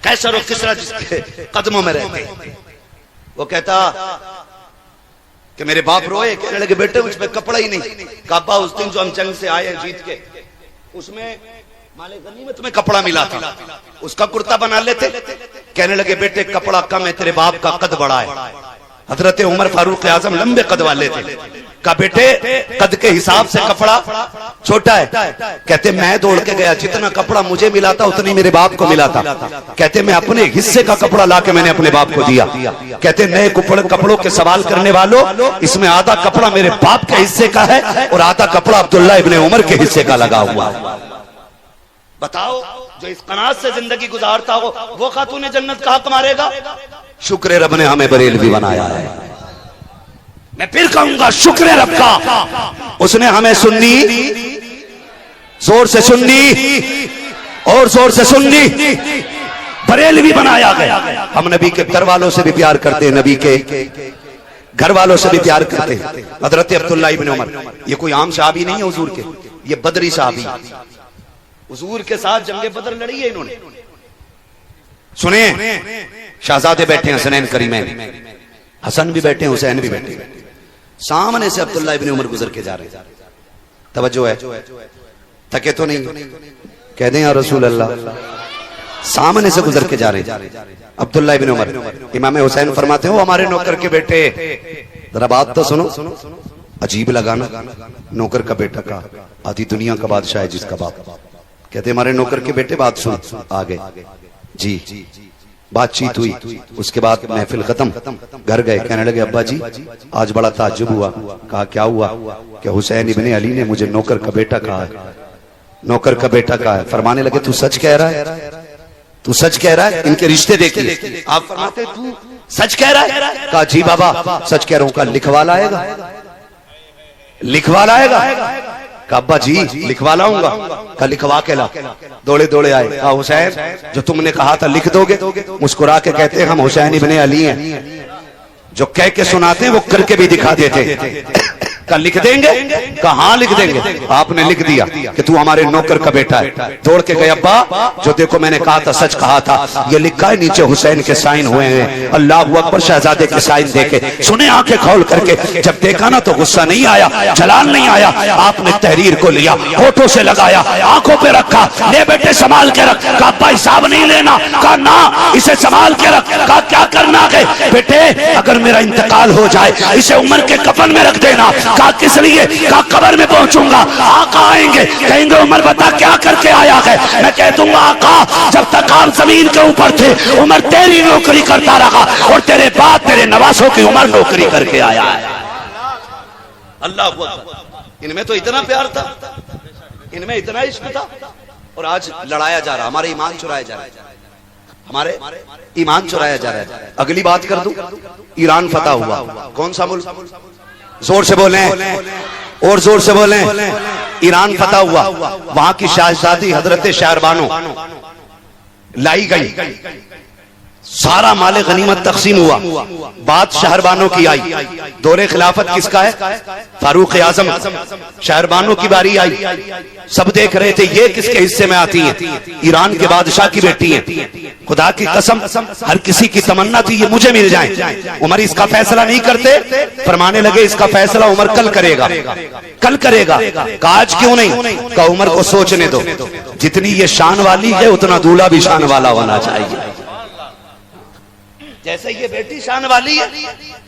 कैसर और किसरा जिसके कदमों में रहते। वो कहता कि मेरे बाप रोए। कहने लगे बेटे उसमें कपड़ा ही नहीं। काबा उस दिन जो हम जंग से आए जीत के, उसमें माले गनीमत में कपड़ा मिला था, उसका कुर्ता बना लेते। कहने लगे बेटे कपड़ा कम है, तेरे बाप का कद बड़ा है। हजरत उमर फारूक आजम लंबे कद वाले थे। कहा बेटे कद के हिसाब से कपड़ा छोटा है। कहते मैं दौड़ के गया, जितना कपड़ा मुझे मिला था उतनी मेरे बाप को मिला था। कहते मैं अपने हिस्से का कपड़ा लाके मैंने अपने बाप को दिया। कहते नए कपड़ों के सवाल करने वालों, इसमें आधा कपड़ा मेरे बाप के हिस्से का है और आधा कपड़ा अब्दुल्ला इब्ने उमर के हिस्से का लगा हुआ। बताओ जो इस कनात से जिंदगी गुजारता हो वो खातूने जन्नत का हक मारेगा? शुक्र रब ने हमें बरेलवी बनाया है। मैं फिर कहूंगा शुक्र रब का, उसने हमें सुन्नी, जोर से सुन्नी और जोर से सुन्नी बरेलवी बनाया गया। हम नबी के घर वालों से भी प्यार करते हैं, नबी के घर वालों से भी प्यार करते हैं। हजरत अब्दुल्ला इब्ने उमर ये कोई आम सहाबी नहीं है हुजूर के, ये बदरी सहाबी, हुजूर के साथ जंगे बदर लड़ी है इन्होंने। सुने शहजादे बैठे हैं, हसनैन करीमैन, हसन भी बैठे हैं, हुसैन भी बैठे हैं। सामने से अब्दुल्ला इब्ने उमर गुजर के जा रहे हैं। तवज्जो है, थके तो नहीं? कह दें या रसूल अल्लाह। सामने से गुजर के जा रहे हैं अब्दुल्ला इब्ने उमर। इमाम हुसैन फरमाते हो हमारे नौकर के बेटे, जरा बात तो सुनो। अजीब लगा ना, नौकर का बेटा का, आधी दुनिया का बादशाह है जिसका बाप। कहते हमारे नौकर के बेटे बात सुन। आ गए जी, बातचीत हुई, उसके बाद महफिल खत्म, घर गए। कहने लगे अब्बा जी आज बड़ा ताज्जुब हुआ। कहा क्या हुआ? कि हुसैन इब्ने अली ने मुझे नौकर का बेटा कहा है, नौकर का बेटा कहा है। फरमाने लगे तू सच कह रहा है? तू सच कह रहा है? इनके रिश्ते देखिए। आप फरमाते तू सच कह रहा है? कहा जी बाबा सच कह रहा हूं। कहा लिखवा लाएगा? लिखवा लाएगा? कहा अब्बा जी लिखवा लाऊंगा। कहा लिखवा के ला। दौड़े दौड़े आए। कहा हुसैन जो तुमने कहा था लिख दोगे? मुस्कुरा के कहते हैं हम हुसैन इब्ने अली हैं, जो कह के सुनाते हैं वो करके भी दिखा देते। का लिख देंगे? कहा हाँ लिख देंगे। आपने लिख दिया कि तू हमारे नौकर का बेटा है। दौड़ के गए अब्बा जो देखो मैंने कहा था सच कहा था, ये लिखा है नीचे हुसैन के साइन हुए हैं। अल्लाह अकबर। शहजादे के साइन देखे, सुने आंखें खोल करके। जब देखा ना तो गुस्सा नहीं आया, जलाल नहीं आया। आपने तहरीर को लिया, होठों से लगाया, आंखों पे रखा, ले बेटे संभाल के रख। कहा अब्बा हिसाब नहीं लेना। कहा ना इसे संभाल के रख। कहा क्या करना है? बेटे अगर मेरा इंतकाल हो जाए इसे उमर के कफन में रख देना। कहा किस लिए? कहा कब्र में पहुंचूंगा, आका आएंगे, कहेंगे उमर बता क्या करके आया है। मैं कह दूंगा आका जब तक आप जमीन के ऊपर थे उमर तेरी नौकरी करता रहा और तेरे बाद तेरे नवासों की उमर नौकरी करके आया है। अल्लाह अकबर। इनमें तो इतना प्यार था, इनमें इतना इश्क था, और आज लड़ाया जा रहा, हमारे ईमान चुराया जा रहा है, हमारे ईमान चुराया जा रहा है। अगली बात कर दूं, ईरान फतह हुआ। कौन सा मुल्क? जोर से बोलें और जोर से बोलें। ईरान फतह हुआ, वहां की शाहजादी हजरत शहरबानो लाई गई, सारा माले गनीमत तकसीम हुआ, बात शहरबानों की आई। दौरे खिलाफत किसका है? फारूक आजम। शहरबानों की बारी आई, सब देख रहे थे ये किसके हिस्से में आती हैं? ईरान के बादशाह की बेटी हैं। खुदा की कसम हर किसी की तमन्ना थी ये मुझे मिल जाए। उमर इसका फैसला नहीं करते, फरमाने लगे इसका फैसला उमर कल करेगा, कल करेगा। कहा आज क्यों नहीं? कहा उमर को सोचने दो, जितनी ये शान वाली है उतना दूल्हा भी शान वाला होना चाहिए। जैसे ये बेटी शान वाली है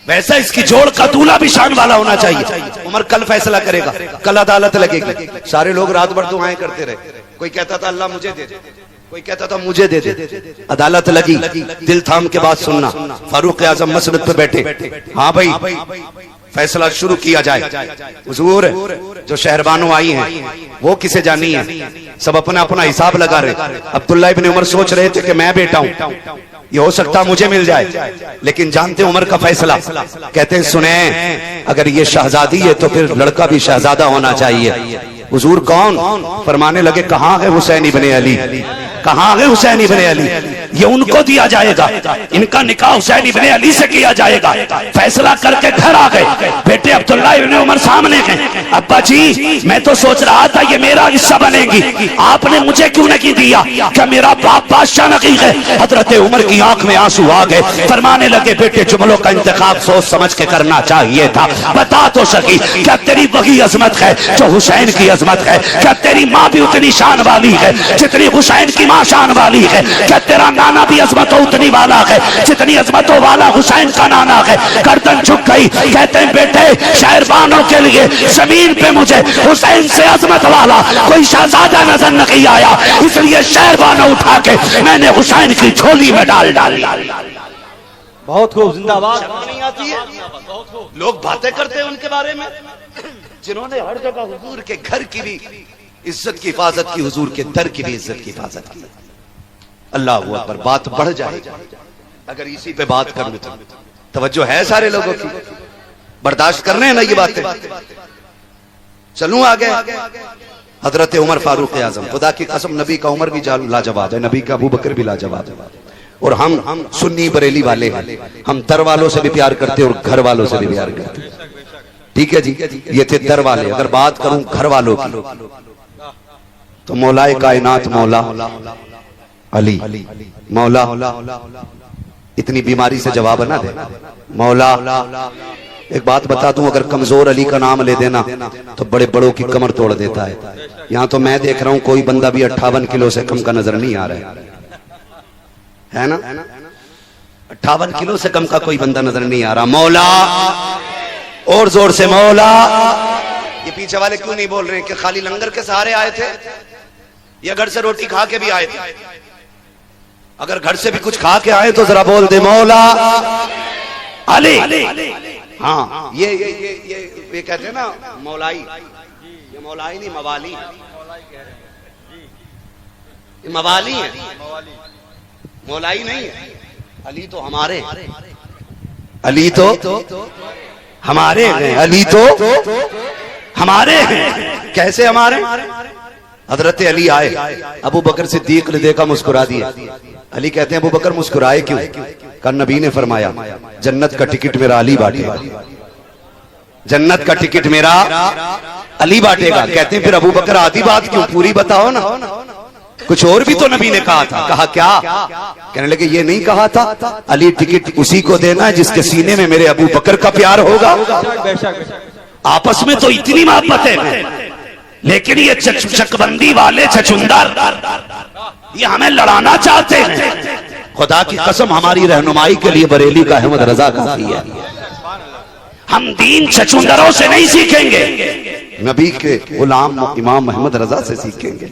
वैसा इसकी जोड़ का दूल्हा भी शान वाला होना चाहिए। उमर कल फैसला करेगा, कल अदालत लगेगी। सारे लोग रात भर दुआएं करते रहे, कोई कहता था अल्लाह मुझे दे दे, कोई कहता था मुझे दे दे। अदालत लगी, दिल थाम के बात सुनना। फारूक आजम मसनद पे बैठे, हाँ भाई फैसला शुरू किया जाए। हुजूर जो शहरबानों आई हैं वो किसे जानी है? सब अपना अपना हिसाब लगा रहे। अब्दुल्ला इब्न उमर सोच रहे थे कि मैं बेटा हूं, ये हो सकता मुझे मिल जाए, लेकिन जानते उमर का फैसला। कहते हैं सुने, अगर ये शहजादी है तो फिर लड़का भी शहजादा होना चाहिए। हुजूर कौन? फरमाने लगे कहाँ है हुसैन इब्ने अली, कहाँ है हुसैन इब्ने अली? ये उनको दिया जाएगा, इनका निकाह हुसैन इब्ने अली से किया जाएगा। फैसला करके घर आ गए। बेटे अब्दुल्ला इब्ने उमर सामने गए, अब्बा जी मैं तो सोच रहा था ये मेरा हिस्सा बनेगी, आपने मुझे क्यों नहीं दिया? क्या मेरा बाप बादशाह नहीं है? हजरत उमर की आंख में आंसू आ गए। फरमाने लगे बेटे जुमलों का इंतखाब सोच समझ के करना चाहिए था। बता तो सकी, क्या तेरी वही अजमत है जो हुसैन की अजमत है? क्या तेरी माँ भी उतनी शान वाली है जितनी हुसैन की माँ शान वाली है? क्या तेरा नाना भी अजमतों उतनी वाला है जितनी अजमतों वाला हुसैन का नाना है? गर्दन झुक गई। कहते हैं बेटे शहरबानों के लिए जमीन पे मुझे हुसैन से अजमत वाला कोई शहजादा नजर नहीं आया, इसलिए शहरबानों उठा के मैंने हुसैन की झोली में डाल डाली। बहुत खूब, जिंदाबाद। नहीं आती है, लोग बातें करते हैं उनके बारे में जिन्होंने हर जगह हुजूर के घर की भी इज्जत की हिफाजत की, हुजूर के दर की भी इज्जत की हिफाजत की। अल्लाह अकबर। बात बढ़ जाएगी अगर इसी पे बात कर लूं तो। तवज्जो है सारे लोगों की, बर्दाश्त कर रहे हैं ना ये बातें? चलूं आगे। हजरत उमर फारूक आजम, खुदा की कसम नबी का उमर भी लाजवाब है, नबी का अबू बकर भी लाजवाब है। और हम सुन्नी बरेली वाले हैं, हम दर वालों से भी प्यार करते और घर वालों से भी प्यार करते। ठीक है जी, ये थे दर वाले। अगर बात करूं घर वालों की तो मौलाए कायनात मौला अली, मौला इतनी बीमारी से जवाब ना दे मौला। एक बात बता दूं, अगर कमजोर अली का नाम ले देना तो बड़े बड़ों की कमर तोड़ देता है। यहां तो मैं देख रहा हूं कोई बंदा भी 58 किलो से कम का नजर नहीं आ रहा है ना? 58 किलो से कम का कोई बंदा नजर नहीं आ रहा। मौला, और जोर से मौला। ये पीछे वाले क्यों नहीं बोल रहे कि खाली लंगर के सहारे आए थे या घर से रोटी खा के भी आए थे? अगर घर से भी कुछ खा के आए तो जरा बोल दे मौला अली। हाँ, ये कहते हैं ना मौलाई, ये मौलाई नहीं मवाली, ये मवाली है, मौलाई नहीं है। अली तो हमारे, अली तो हमारे हैं, अली तो हमारे हैं। कैसे हमारे? हजरत अली आए, अबू बकर सिद्दीक ने देखा, मुस्कुरा दिया। अली कहते हैं अबू बकर मुस्कुराए क्यों? कहा नबी ने फरमाया जन्नत का टिकट मेरा अली बांटेगा, जन्नत का टिकट मेरा अली बांटेगा। कहते हैं फिर अबू बकर आधी बात क्यों, पूरी बताओ ना। कुछ और भी तो नबी ने कहा था। कहा क्या? कहने लगे ये नहीं कहा था अली टिकट उसी को देना है जिसके सीने में मेरे अबू बकर का प्यार होगा। आपस में तो इतनी मोहब्बत है, लेकिन ये चकबंदी वाले छछुंदर ये हमें लड़ाना चाहते हैं। खुदा की कसम हमारी रहनुमाई के लिए बरेली का अहमद रजा काफी है। हम दीन छछुंदरों से नहीं सीखेंगे, नबी के गुलाम इमाम अहमद रजा से सीखेंगे।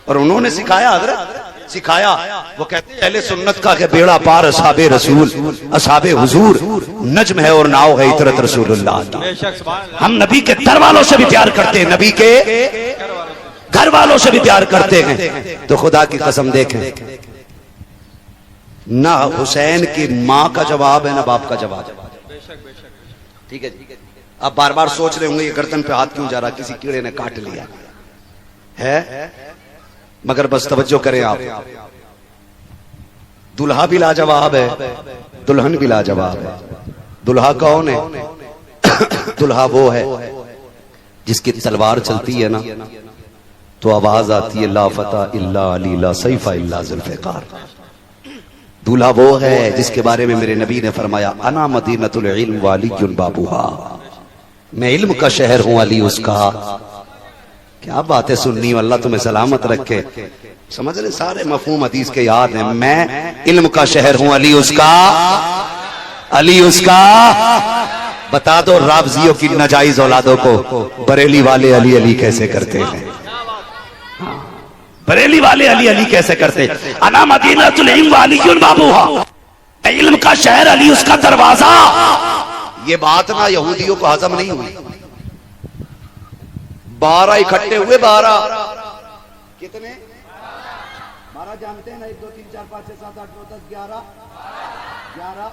और उन्होंने सिखाया, हजरत सिखाया। वो कहते हैं अहले सुन्नत का के बेड़ा पार असहाबे रसूल, असहाबे हुजूर नज्म है और नाव है इतरत रसूलुल्लाह। हम नबी के दर वालों से भी प्यार करते हैं, नबी के घर वालों से भी प्यार करते हैं। तो खुदा की कसम देखें, ना हुसैन की माँ का जवाब है ना बाप का जवाब। ठीक है, आप बार बार सोच रहे होंगे ये गर्दन पे हाथ क्यों जा रहा, किसी कीड़े ने काट लिया। है, मगर बस तवज्जो करें आप, दुल्हा भी लाजवाब है, दुल्हन भी लाजवाब है। दुल्हा कौन है? दुल्हा वो है जिसकी तलवार चलती है ना तो आवाज आती है ला फता इल्ला अली ला सैफा इल्ला जुल्फ़िकार। दूल्हा वो है जिसके बारे में मेरे नबी ने फरमाया अना मदीनतुल इल्म वालियुन बाबूहा, मैं इल्म का शहर हूं, अली उसका। क्या बात है सुन्नी, अल्लाह तुम्हें सलामत रखे। समझ रहे, सारे मफहूम हदीस के याद हैं। मैं इल्म का शहर हूं, अली उसका, अली उसका। बता दो राबजियों की नाजायज औलादों को बरेली वाले अली अली कैसे करते हैं, बरेली वाले अली अली कैसे करते। अना मदीनतुल इल्म वालियुन बाबूहा, इल्म का शहर, अली उसका दरवाजा। ये बात ना यहूदियों को हजम नहीं हुई। 12 इकट्ठे हुए, 12 कितने? 12 जानते हैं ना, 1 2 3 4 5 6 7 8 9 10 11 11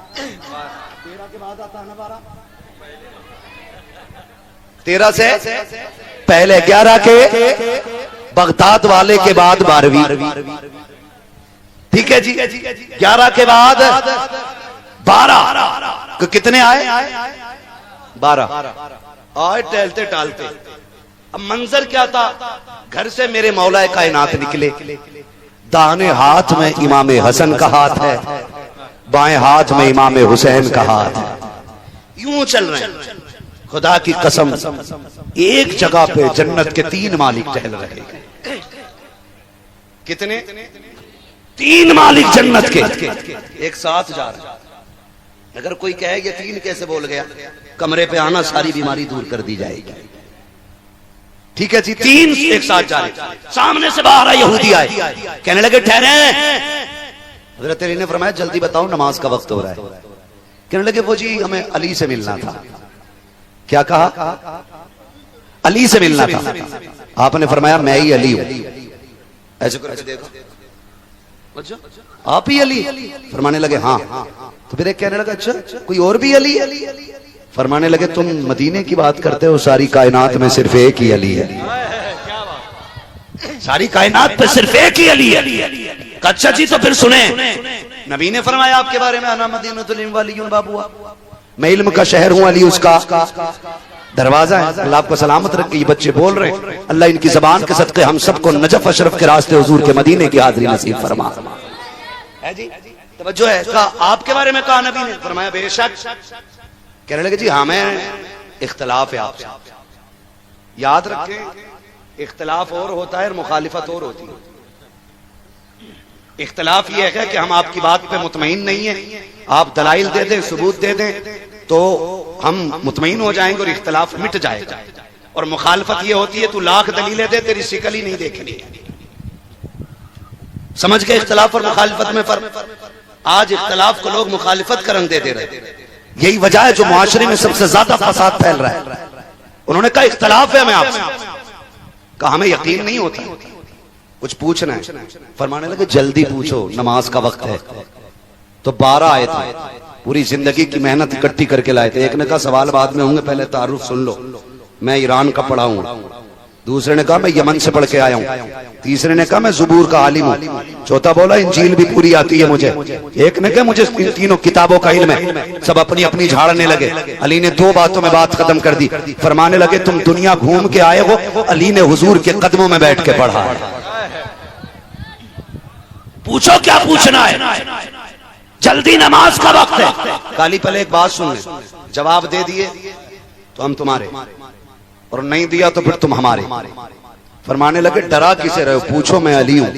13 के बाद आता है ना 12, 13 से पहले 11 के, बगदाद वाले के बाद 12वीं, ठीक है जी। 11 के बाद 12 कितने आए? 12 आए, टहलते टालते। अब मंजर क्या था? घर से मेरे मौला कायनात निकले, दाहिने हाथ में इमाम हसन का हाथ है, बाएं हाथ में इमाम हुसैन का हाथ है, यूं चल रहे हैं। खुदा की कसम, एक जगह पे जन्नत के 3 मालिक टहल रहे हैं। कितने? 3 मालिक जन्नत के एक साथ जा रहे हैं। अगर कोई कहे ये 3 कैसे बोल गया, कमरे पे आना, सारी बीमारी दूर कर दी जाएगी। ठीक है जी, 3 एक साथ जा रहे। सामने से बाहर यहूदी आए, कहने लगे ठहरे। हज़रत अली ने फरमाया जल्दी बताओ, नमाज का वक्त हो रहा है। कहने लगे वो जी हमें अली से मिलना था। क्या कहा? अली से मिलना था। आपने फरमाया मैं ही अली हूं। ऐसे करके देखो, आप ही अली? फरमाने लगे हाँ। तो फिर एक कहने लगा अच्छा कोई और भी अली है? फरमाने लगे तुम मदीने की बात करते हो, सारी कायनात में सिर्फ एक ही अली है, सारी कायनात पे सिर्फ एक ही अली है। अच्छा जी तो फिर सुने, नबी ने फरमाया आपके बारे में अना मदीनतुल इल्म वालियुन बाबूहा, मैं इल्म का शहर हूं, अली उसका दरवाजा है। अल्लाह आपको सलामत रखे। ये बच्चे बोल रहे हैं, अल्लाह इनकी जबान के सदके हम सबको नजफ अशरफ के रास्ते हुजूर के मदीने की हाजिरी नसीब फरमा। है जी, तवज्जो है। कहा आपके बारे में कहा नबी ने? फरमाया बेशक। कहने लगे जी हमें इख्तलाफ है आपसे। याद रखें, इख्तलाफ और होता है और मुखालिफत और होती है। इख्तलाफ ये है कि हम आपकी बात पे मुतमईन नहीं है, आप दलाइल दे दें, सबूत दे दें तो हम मुतमईन हो जाएंगे और इख्तलाफ मिट जाएगा। और मुखालफत ये होती है तू लाख दलीलें दे, तेरी शिकल ही नहीं देखनी। समझ गए इख्तलाफ और मुखालफत में फर्क? आज इख्तलाफ को लोग मुखालिफत का रंग दे दे रहे। यही वजह है जो मुआशरे में सबसे ज्यादा फसाद फैल रहा है। उन्होंने कहा इख्तलाफ है हमें आपसे, कहा हमें यकीन नहीं होता, कुछ पूछना है। फरमाने लगे जल्दी पूछो, नमाज का वक्त है। तो 12 आए थे, पूरी जिंदगी की मेहनत इकट्ठी करके लाए थे। एक ने कहा सवाल बाद में होंगे, पहले तारुफ सुन लो, मैं ईरान का पढ़ा हूं। दूसरे ने कहा मैं यमन से पढ़ के आया हूं। तीसरे ने कहा मैं ज़ुबूर का आलिम हूं। चौथा बोला इंजील भी पूरी आती है मुझे। एक ने कहा मुझे इन तीनों किताबों का इल्म है। सब अपनी अपनी झाड़ने लगे। अली ने 2 बातों में बात खत्म कर दी। फरमाने लगे तुम दुनिया घूम के आए हो, अली ने हुजूर के कदमों में बैठ के पढ़ा। पूछो क्या पूछना है, जल्दी नमाज का वक्त है। काली पहले एक बात सुन ले, जवाब दे दिए तो हम तुम्हारे, और नहीं दिया तो फिर तुम हमारे। फरमाने लगे डरा किसे रहे हो, पूछो मैं अली हूं,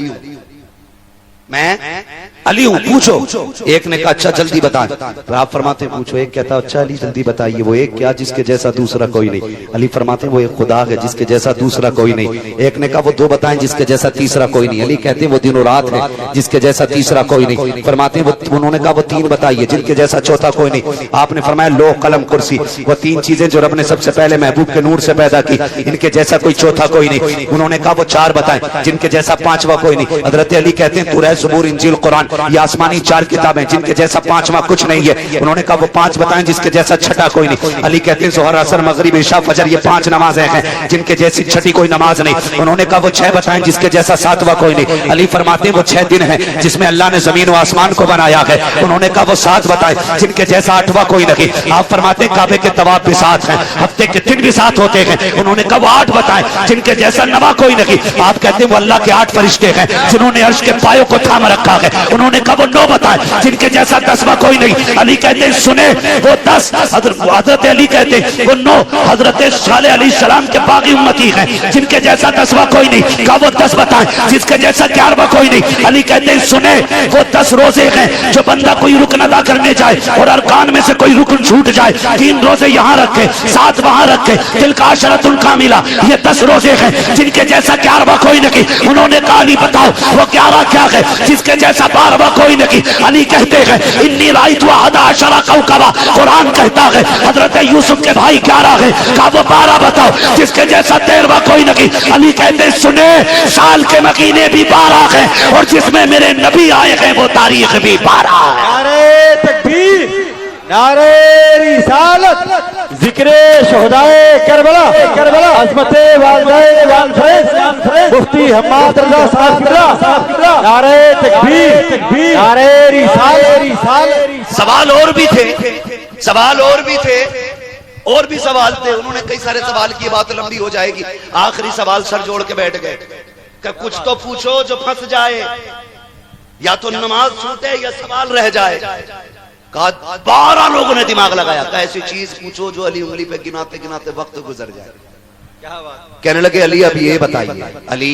मैं अली हूं, पूछो। एक ने कहा अच्छा जल्दी बता। तो आप फरमाते पूछो। एक कहता अच्छा अली जल्दी बताइए, वो एक क्या जिसके जैसा दूसरा कोई नहीं। अली फरमाते वो एक खुदा है जिसके जैसा दूसरा कोई नहीं। एक ने कहा वो 2 बताएं जिसके जैसा तीसरा कोई नहीं। अली कहते वो दिन और रात है जिसके जैसा तीसरा कोई नहीं। फरमाते वो, उन्होंने कहा वो 3 बताइए जिनके जैसा चौथा कोई नहीं। आपने फरमाया लो कलम कुर्सी, वो 3 चीजें जो रब ने सबसे पहले महबूब के नूर से पैदा की, इनके जैसा कोई चौथा कोई नहीं। उन्होंने कहा वो 4 बताएं जिनके जैसा 5वां कोई नहीं। हजरत अली कहते हैं कुरान, ज़बूर, इंजील, कुरान, ये आसमानी 4 किताबें जिनके जैसा 5वां कुछ नहीं है। उन्होंने कहा वो 5 बताएं जिसके जैसा छठा कोई नहीं। अली कहते हैं ज़ोहर असर मगरिब इशा फजर ये 5 नमाजें हैं जिनके जैसी छठी कोई नमाज नहीं। उन्होंने कहा वो 6 बताएं जिसके जैसा 7वां कोई नहीं। अली फरमाते हैं वो 6 दिन है जिसमें अल्लाह ने जमीन व आसमान को बनाया है। उन्होंने कहा वो 7 बताएं जिनके जैसा 8वां कोई नहीं। आप फरमाते हैं काबे के तवाफ भी 7 हैं, हफ्ते के दिन भी 7 होते हैं। उन्होंने कहा वो 8 बताएं जिनके जैसा 9वां कोई नहीं। आप कहते हैं वो अल्लाह के 8 फरिश्ते हैं जिन्होंने अर्श के पायों को थाम रखा है। उन्होंने कहा वो 9 बताएं जिनके जैसा 10वां कोई नहीं। अली कहते हैं सुने वो 10, हजरत अली कहते हैं वो 9 हजरत साले अली सलाम के बागी उम्मती हैं जिनके जैसा 10वां कोई नहीं। कहा वो 10 बताएं जिसके जैसा 11वां कोई नहीं। अली कहते हैं सुने वो 10 रोजे हैं जो बंदा कोई रुकन अदा करने जाए और अरकान में से कोई रुकन छूट जाए, 3 रोजे यहाँ रखे 7 वहां रखे, दिल का अशरतुल कामिला, ये 10 रोजे हैं जिनके जैसा 11वां कोई नहीं। उन्होंने कहा अली बताओ वो 11 क्या है जिसके जैसा 12वां कोई नहीं। अली कहते हैं इन्नी राइत व अदा अशरा कौकबा, कुरान कहता है हजरत यूसुफ के भाई 11 है। कहा वो 12 बताओ जिसके जैसा 13वां कोई नहीं। अली कहते हैं सुने साल के महीने भी 12 हैं और जिसमें मेरे नबी आए हैं वो तारीख भी 12 है। नारे तकबीर, नारे रिसालत, जिक्रे शोहदाए करबला, अज़मते वालिदाए वालफरेज, मुफ्ती हम्माद रज़ा साहब किबला, नारे तकबीर, नारे रिसालत। सवाल और भी थे, और भी सवाल थे। उन्होंने कई सारे सवाल किए, बात लंबी हो जाएगी। आखिरी सवाल सर जोड़ के बैठ गए कि कुछ तो पूछो जो फंस जाए, या तो नमाज छूटे या सवाल रह जाए। कहा 12 लोगों ने दिमाग लगाया, ऐसी चीज पूछो जो अली उंगली पे गिनाते गिनाते वक्त गुजर जाए। कहने लगे अली अब ये बताइए, अली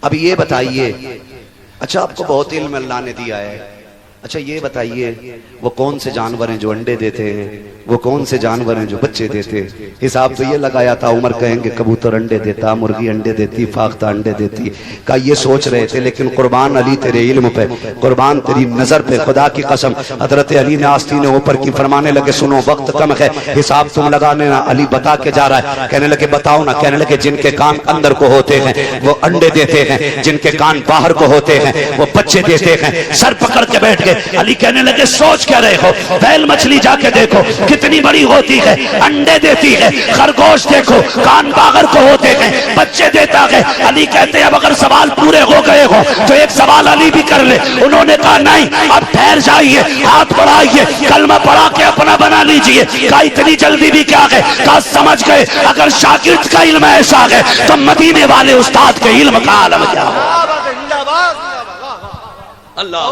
अब ये बताइए, अच्छा आपको बहुत इल्म अल्लाह ने दिया है, अच्छा ये बताइए वो कौन से जानवर हैं जो अंडे देते हैं, वो कौन से जानवर हैं जो बच्चे देते हैं। हिसाब तो ये लगाया था, उमर कहेंगे कबूतर अंडे देता, मुर्गी अंडे देती, फाख्ता अंडे देती। का ये सोच रहे थे, लेकिन कुर्बान अली तेरे इल्म पे, कुर्बान तेरी नजर पे, खुदा की कसम हजरत अली ने आस्तीने ऊपर की फरमाने लगे सुनो वक्त कम है, हिसाब तुम लगाने ना। अली बता के जा रहा है, कहने लगे बताओ ना। कहने लगे जिनके कान अंदर को होते हैं वो अंडे देते हैं, जिनके कान बाहर को होते हैं वो बच्चे देते हैं। सर पकड़ के बैठ अली कहने लगे सोच क्या रहे हो, बैल मछली जाके देखो कितनी बड़ी होती है, अंडे देती है। खरगोश देखो कान बाहर को होते हैं, बच्चे देता है। अली कहते हैं अब अगर सवाल पूरे हो गए हो तो एक सवाल अली भी कर ले। उन्होंने कहा नहीं, अब ठहर जाइए, हाथ बढ़ाइए, कलमा पढ़ा के अपना बना लीजिए। कहा इतनी जल्दी भी क्या है। कहा समझ गए अगर शागिर्द का इल्म ऐसा है तो मदीने वाले उस्ताद के इल्म का आलम क्या है। अल्लाह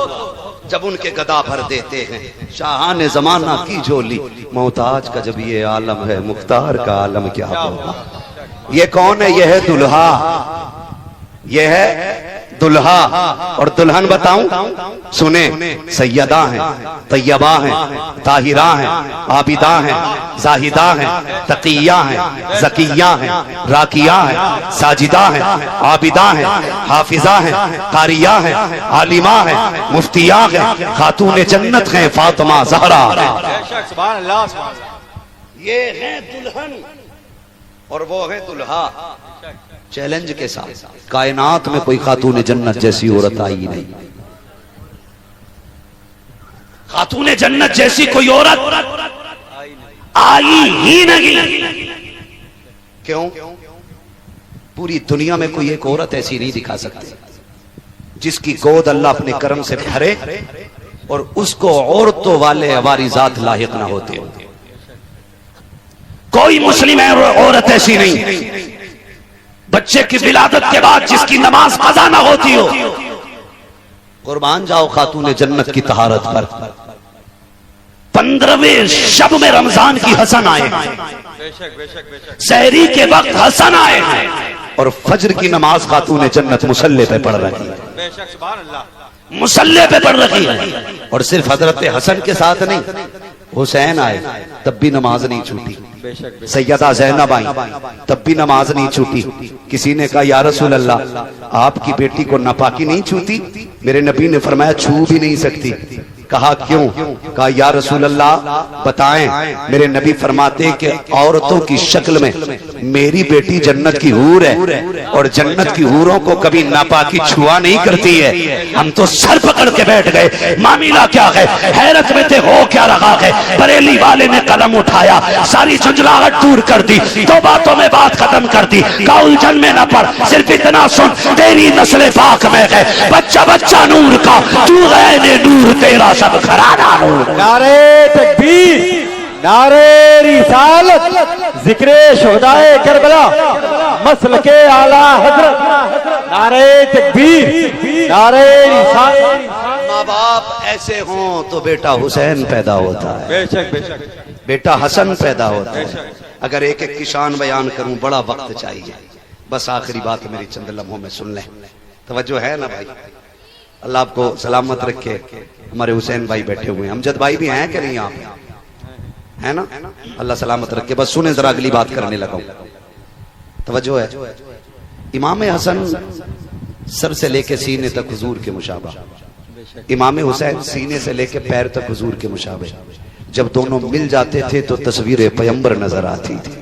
जब उनके गदा भर देते हैं शाहाने जमाना की झोली, मोहताज का जब ये आलम है मुख्तार का आलम क्या होगा। ये कौन है, ये है दुल्हा, ये है दुल्हा। और दुल्हन बताऊं सुने, सैयदा हैं, तैयबा हैं, ताहिरा हैं, आबिदा हैं, जाहिदा हैं, तकिया हैं, जकिया हैं, राकिया हैं, साजिदा हैं, आबिदा हैं, हाफिजा हैं, कारिया हैं, आलिमा हैं, मुफ्तिया हैं, खातून जन्नत हैं, फातिमा ज़हरा। ये है दुल्हन और वो है दुल्हा। चैलेंज के साथ कायनात में कोई खातून जन्नत जैसी औरत आई नहीं, खातून जन्नत जैसी कोई औरत आई ही नहीं। क्यों? पूरी दुनिया में कोई एक औरत ऐसी नहीं दिखा सकती जिसकी गोद अल्लाह अपने करम से भरे और उसको औरतों वाले अवारिजात लाहिक ना होते। कोई मुस्लिम औरत ऐसी नहीं बच्चे की विलादत के बाद जिसकी नमाज कज़ा ना होती हो। कुर्बान जाओ खातून जन्नत की तहारत पर। 15वें शब में रमजान की हसन आए, सहरी के वक्त हसन आए और फजर की नमाज खातून जन्नत मुसल्ले पे पढ़ रही है, मुसल्ले पे पढ़ रही है। और सिर्फ हजरत हसन के साथ नहीं, हुसैन आए तब भी नमाज नहीं छूटी, सैयदा ज़ैनब आई तब भी नमाज नहीं छूटी। किसी ने कहा या रसूल अल्लाह आपकी बेटी को नापाकी नहीं छूती? मेरे नबी ने फरमाया छू भी नहीं सकती। कहा क्यों? कहा या रसूल अल्लाह बताएं। मेरे नबी फरमाते कि औरतों की शक्ल में मेरी बेटी जन्नत की हूर है और जन्नत की हूरों को कभी नापाकी छुआ नहीं करती है। हम तो सर पकड़ के बैठ गए, मामला क्या है, हैरत में थे, हो क्या रहा है। बरेली वाले ने कलम उठाया, सारी झुंझलाहट दूर कर दी, दो बातों में बात खत्म कर दी। का उलझन में न पड़, सिर्फ इतना सुन, तेरी नस्ल पाक में है, बच्चा बच्चा नूर का, तू गए ने नूर, तेरा सब घराना नूर। नारे तकबीर, नारे रिसालत, जिक्रे शुहदाए करबला, मसलके आला हजरत। नारे तकबीर, नारे रिसालत। माँ बाप ऐसे हों तो बेटा हुसैन पैदा होता है, बेशक बेशक, बेटा हसन पैदा होता है। अगर एक एक की शान बयान करूं बड़ा वक्त चाहिए, बस आखिरी बात मेरी चंद लम्हों में सुन लें। तवज्जो है ना भाई? अल्लाह आपको सलामत रखे। हमारे हुसैन भाई बैठे हुए हैं, अमजद भाई भी हैं कि नहीं? आप है ना? अल्लाह सलामत रखे। बस सुने जरा, अगली बात करने लगा। तवज्जो है। इमाम हसन सर से लेके सीने तक हुजूर के मुशाबा, इमाम हुसैन सीने से लेके पैर तक हुजूर के मुशाबे। जब दोनों मिल जाते थे तो तस्वीर पैगंबर नजर आती थी,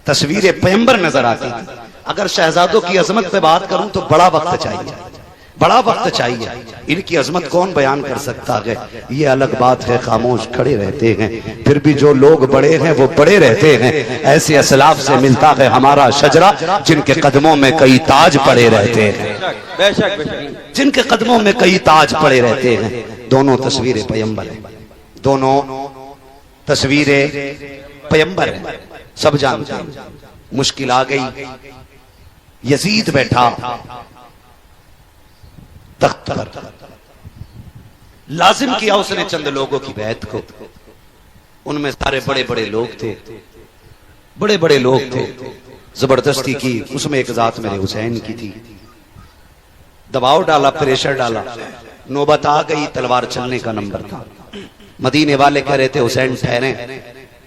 तस्वीर पैगंबर नजर आती थी। अगर शहजादों की अजमत पे बात करूं तो बड़ा वक्त चाहिए, बड़ा वक्त चाहिए। इनकी अजमत कौन बयान कर सकता है? ये अलग बात है, खामोश खड़े रहते हैं, फिर भी जो लोग बड़े हैं वो बड़े रहते हैं। ऐसे असलाफ से मिलता है हमारा शजरा, जिनके कदमों में कई ताज पड़े रहते हैं, बेशक बेशक, जिनके कदमों में कई ताज पड़े रहते हैं। दोनों तस्वीरें पैगंबर हैं, दोनों तस्वीरें पैगंबर हैं। सब जानते हैं। मुश्किल आ गई, यजीद बैठा तख्त पर, लाजिम किया उसने चंद लोगों की बैत को। उनमें सारे बड़े बड़े लोग थे, बड़े बड़े लोग थे। जबरदस्ती की, उसमें एक जात मेरे हुसैन की थी। दबाव डाला, प्रेशर डाला, नौबत आ गई, तलवार चलने का नंबर था। मदीने वाले कह रहे थे हुसैन ठहरे,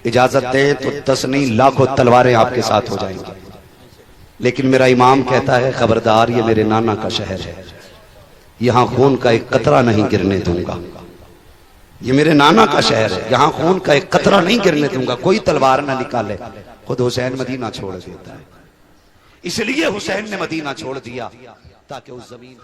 इजाजत दें तो 10 नहीं लाखों तलवारें आपके साथ हो जाएंगी। लेकिन मेरा इमाम कहता है खबरदार, ये मेरे नाना का शहर है, यहां खून का एक कतरा नहीं गिरने दूंगा। ये मेरे नाना का शहर है, यहां खून का एक कतरा नहीं गिरने दूंगा, कोई तलवार ना निकाले। खुद हुसैन मदीना छोड़ देता है। इसलिए हुसैन ने मदीना छोड़ दिया ताकि उस जमीन